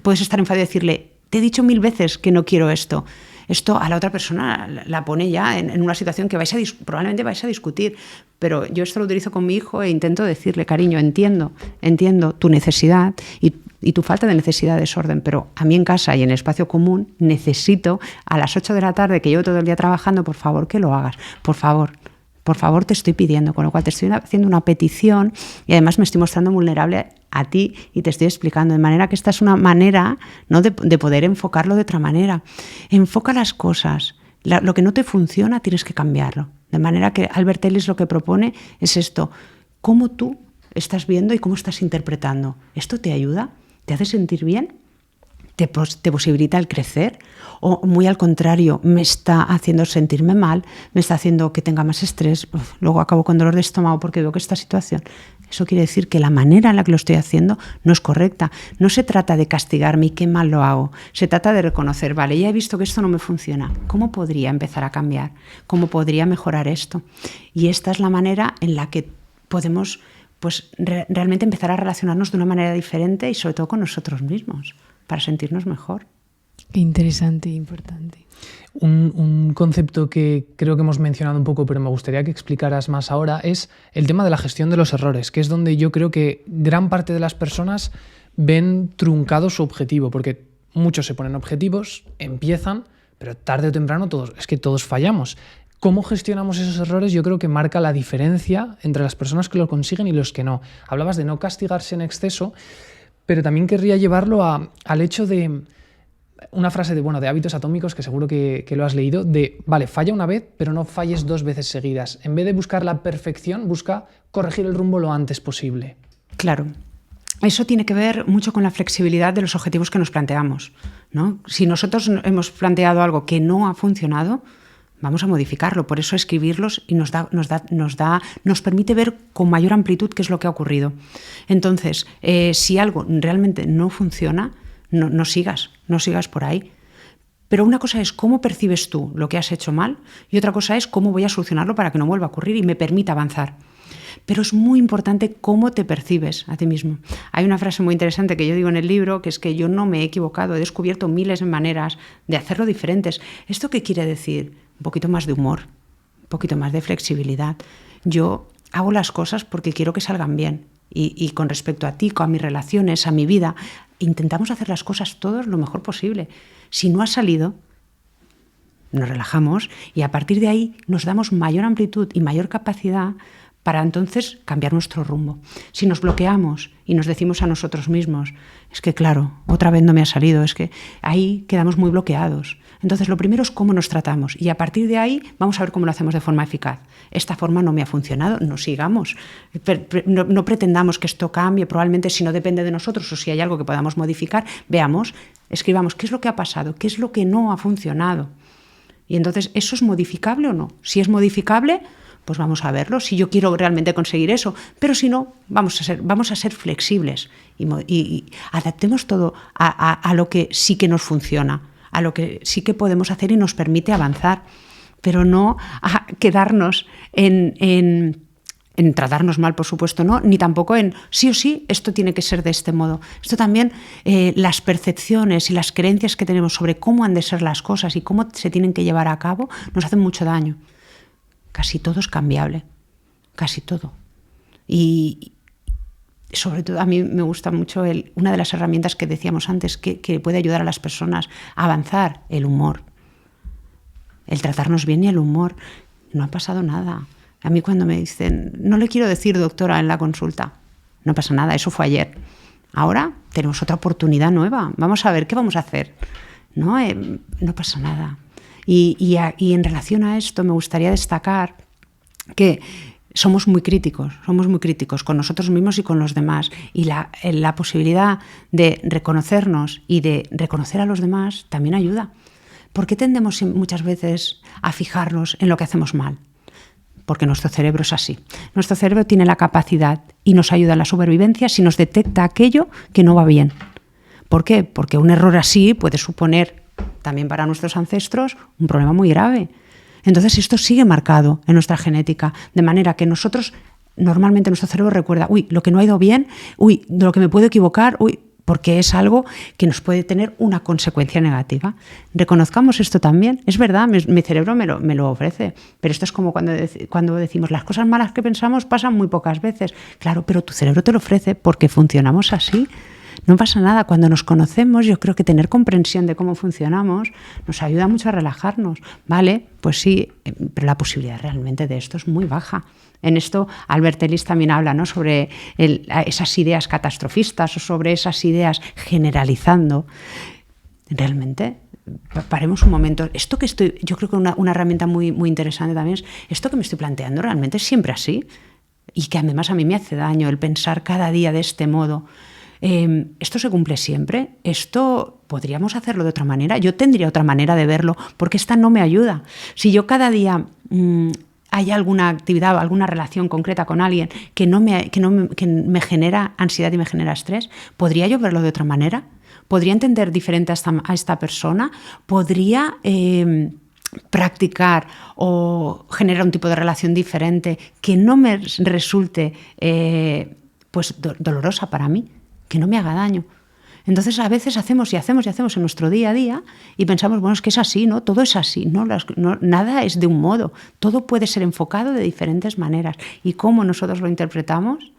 puedes estar enfadado y decirle: te he dicho 1000 veces que no quiero esto. Esto a la otra persona la pone ya en una situación que probablemente vais a discutir, pero yo esto lo utilizo con mi hijo e intento decirle: cariño, entiendo tu necesidad y tu falta de necesidad de desorden, pero a mí en casa y en el espacio común necesito a las 8 de la tarde, que llevo todo el día trabajando, por favor que lo hagas, por favor te estoy pidiendo, con lo cual te estoy haciendo una petición y además me estoy mostrando vulnerable a ti y te estoy explicando, de manera que esta es una manera, ¿no?, de poder enfocarlo de otra manera. Enfoca las cosas, lo que no te funciona tienes que cambiarlo, de manera que Albert Ellis lo que propone es esto: cómo tú estás viendo y cómo estás interpretando. ¿Esto te ayuda? ¿Te hace sentir bien? ¿Te posibilita el crecer? ¿O muy al contrario, me está haciendo sentirme mal, me está haciendo que tenga más estrés, luego acabo con dolor de estómago porque veo que esta situación? Eso quiere decir que la manera en la que lo estoy haciendo no es correcta. No se trata de castigarme y qué mal lo hago. Se trata de reconocer: vale, ya he visto que esto no me funciona. ¿Cómo podría empezar a cambiar? ¿Cómo podría mejorar esto? Y esta es la manera en la que podemos, pues, realmente empezar a relacionarnos de una manera diferente y sobre todo con nosotros mismos, para sentirnos mejor. Qué interesante e importante. Un concepto que creo que hemos mencionado un poco, pero me gustaría que explicaras más ahora, es el tema de la gestión de los errores, que es donde yo creo que gran parte de las personas ven truncado su objetivo, porque muchos se ponen objetivos, empiezan, pero tarde o temprano todos fallamos. ¿Cómo gestionamos esos errores? Yo creo que marca la diferencia entre las personas que lo consiguen y los que no. Hablabas de no castigarse en exceso, pero también querría llevarlo al hecho de una frase de Hábitos Atómicos, que seguro que lo has leído, de, vale, falla una vez, pero no falles 2 veces seguidas. En vez de buscar la perfección, busca corregir el rumbo lo antes posible. Claro. eso tiene que ver mucho con la flexibilidad de los objetivos que nos planteamos, ¿no? Si nosotros hemos planteado algo que no ha funcionado, vamos a modificarlo. Por eso escribirlos y nos permite ver con mayor amplitud qué es lo que ha ocurrido. Entonces, si algo realmente no funciona, no sigas por ahí. Pero una cosa es cómo percibes tú lo que has hecho mal y otra cosa es cómo voy a solucionarlo para que no vuelva a ocurrir y me permita avanzar. Pero es muy importante cómo te percibes a ti mismo. Hay una frase muy interesante que yo digo en el libro, que es que yo no me he equivocado, he descubierto miles de maneras de hacerlo diferentes. ¿Esto qué quiere decir? Un poquito más de humor, un poquito más de flexibilidad. Yo hago las cosas porque quiero que salgan bien. Y con respecto a ti, a mis relaciones, a mi vida, intentamos hacer las cosas todos lo mejor posible. Si no ha salido, nos relajamos y a partir de ahí nos damos mayor amplitud y mayor capacidad para entonces cambiar nuestro rumbo. Si nos bloqueamos y nos decimos a nosotros mismos, es que claro, otra vez no me ha salido, es que ahí quedamos muy bloqueados. Entonces lo primero es cómo nos tratamos y a partir de ahí vamos a ver cómo lo hacemos de forma eficaz. Esta forma no me ha funcionado, no sigamos, no pretendamos que esto cambie, probablemente si no depende de nosotros o si hay algo que podamos modificar, veamos, escribamos qué es lo que ha pasado, qué es lo que no ha funcionado. Y entonces, ¿eso es modificable o no? Si es modificable, pues vamos a verlo, si yo quiero realmente conseguir eso, pero si no, vamos a ser flexibles y adaptemos todo a lo que sí que nos funciona, a lo que sí que podemos hacer y nos permite avanzar, pero no a quedarnos en tratarnos mal, por supuesto, no, ni tampoco en sí o sí, esto tiene que ser de este modo. Esto también, las percepciones y las creencias que tenemos sobre cómo han de ser las cosas y cómo se tienen que llevar a cabo nos hacen mucho daño. Casi todo es cambiable, casi todo. Y sobre todo a mí me gusta mucho una de las herramientas que decíamos antes que puede ayudar a las personas a avanzar, el humor. El tratarnos bien y el humor. No ha pasado nada. A mí cuando me dicen, no le quiero decir doctora en la consulta, no pasa nada, eso fue ayer. Ahora tenemos otra oportunidad nueva, vamos a ver qué vamos a hacer. No pasa nada. Y en relación a esto me gustaría destacar que somos muy críticos con nosotros mismos y con los demás. Y la posibilidad de reconocernos y de reconocer a los demás también ayuda. ¿Por qué tendemos muchas veces a fijarnos en lo que hacemos mal? Porque nuestro cerebro es así. Nuestro cerebro tiene la capacidad y nos ayuda en la supervivencia si nos detecta aquello que no va bien. ¿Por qué? Porque un error así puede suponer también para nuestros ancestros un problema muy grave. Entonces esto sigue marcado en nuestra genética, de manera que nosotros, normalmente nuestro cerebro recuerda, lo que no ha ido bien, de lo que me puedo equivocar, porque es algo que nos puede tener una consecuencia negativa. Reconozcamos esto también. Es verdad, mi cerebro me lo ofrece, pero esto es como cuando decimos las cosas malas que pensamos pasan muy pocas veces. Claro, pero tu cerebro te lo ofrece porque funcionamos así. No pasa nada, cuando nos conocemos yo creo que tener comprensión de cómo funcionamos nos ayuda mucho a relajarnos, ¿vale? Pues sí, pero la posibilidad realmente de esto es muy baja. En esto Albert Ellis también habla, ¿no?, sobre esas ideas catastrofistas o sobre esas ideas generalizando. Realmente, paremos un momento. Yo creo que una herramienta muy, muy interesante también es esto que me estoy planteando, ¿realmente es siempre así? Y que además a mí me hace daño el pensar cada día de este modo. ¿Esto se cumple siempre? ¿Esto podríamos hacerlo de otra manera? Yo tendría otra manera de verlo porque esta no me ayuda. Si yo cada día hay alguna actividad o alguna relación concreta con alguien que me genera ansiedad y me genera estrés, ¿podría yo verlo de otra manera? ¿Podría entender diferente a esta persona? ¿Podría practicar o generar un tipo de relación diferente que no me resulte dolorosa para mí? Que no me haga daño. Entonces a veces hacemos en nuestro día a día y pensamos, bueno, es que es así, ¿no? Todo es así, nada es de un modo, todo puede ser enfocado de diferentes maneras y cómo nosotros lo interpretamos,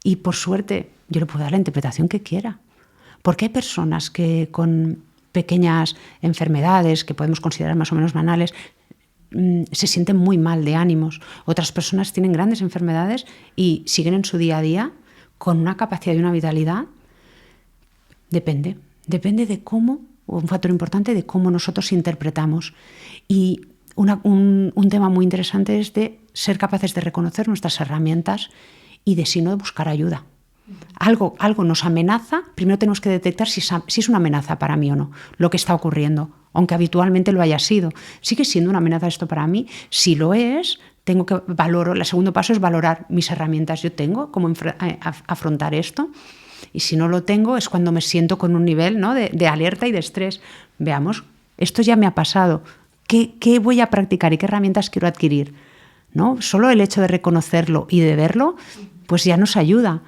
y por suerte yo le puedo dar la interpretación que quiera, porque hay personas que con pequeñas enfermedades que podemos considerar más o menos banales se sienten muy mal de ánimos. Otras personas tienen grandes enfermedades y siguen en su día a día con una capacidad y una vitalidad. Depende de cómo, un factor importante de cómo nosotros interpretamos. Y un tema muy interesante es de ser capaces de reconocer nuestras herramientas y de si no buscar ayuda. Algo nos amenaza, primero tenemos que detectar si es una amenaza para mí o no, lo que está ocurriendo, aunque habitualmente lo haya sido. ¿Sigue siendo una amenaza esto para mí? Si lo es, el segundo paso es valorar mis herramientas. Yo tengo cómo afrontar esto. Y si no lo tengo, es cuando me siento con un nivel, ¿no?, de alerta y de estrés. Veamos, esto ya me ha pasado. ¿Qué voy a practicar y qué herramientas quiero adquirir? ¿No? Solo el hecho de reconocerlo y de verlo, pues ya nos ayuda,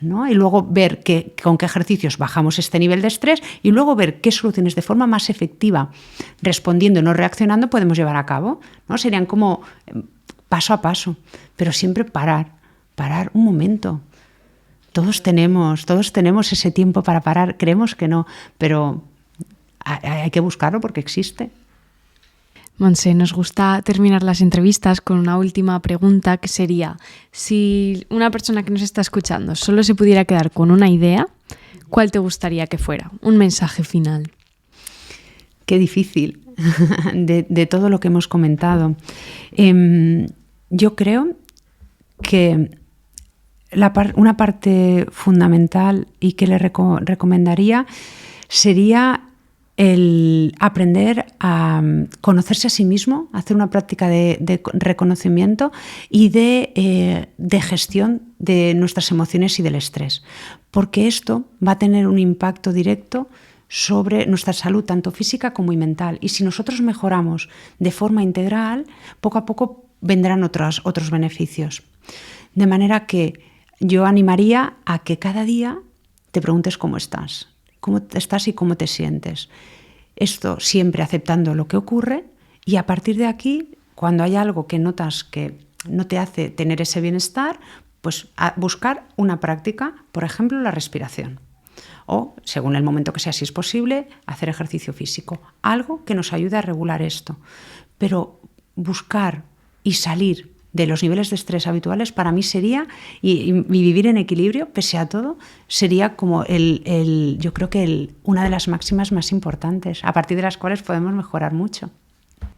¿no? Y luego ver con qué ejercicios bajamos este nivel de estrés y luego ver qué soluciones de forma más efectiva, respondiendo y no reaccionando, podemos llevar a cabo, ¿no? Serían como paso a paso, pero siempre parar un momento. Todos tenemos ese tiempo para parar, creemos que no, pero hay que buscarlo porque existe. Montse, nos gusta terminar las entrevistas con una última pregunta que sería, si una persona que nos está escuchando solo se pudiera quedar con una idea, ¿cuál te gustaría que fuera? Un mensaje final. Qué difícil de todo lo que hemos comentado. Yo creo que una parte fundamental y que le recomendaría sería el aprender a conocerse a sí mismo, hacer una práctica de reconocimiento y de gestión de nuestras emociones y del estrés, porque esto va a tener un impacto directo sobre nuestra salud, tanto física como mental. Y si nosotros mejoramos de forma integral, poco a poco vendrán otros beneficios. De manera que yo animaría a que cada día te preguntes cómo estás y cómo te sientes. Esto siempre aceptando lo que ocurre y a partir de aquí, cuando hay algo que notas que no te hace tener ese bienestar, pues a buscar una práctica, por ejemplo, la respiración. O, según el momento que sea, si es posible, hacer ejercicio físico. Algo que nos ayude a regular esto. Pero buscar y salir de los niveles de estrés habituales para mí sería, y vivir en equilibrio pese a todo, sería como yo creo que una de las máximas más importantes, a partir de las cuales podemos mejorar mucho.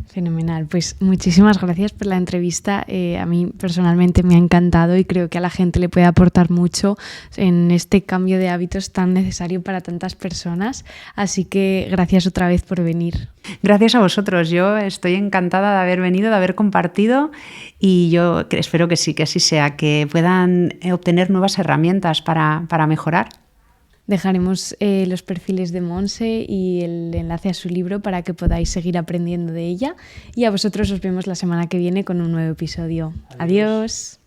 Fenomenal, pues muchísimas gracias por la entrevista. A mí personalmente me ha encantado y creo que a la gente le puede aportar mucho en este cambio de hábitos tan necesario para tantas personas. Así que gracias otra vez por venir. Gracias a vosotros. Yo estoy encantada de haber venido, de haber compartido y yo espero que sí, que así sea, que puedan obtener nuevas herramientas para mejorar. Dejaremos los perfiles de Montse y el enlace a su libro para que podáis seguir aprendiendo de ella. Y a vosotros os vemos la semana que viene con un nuevo episodio. Adiós.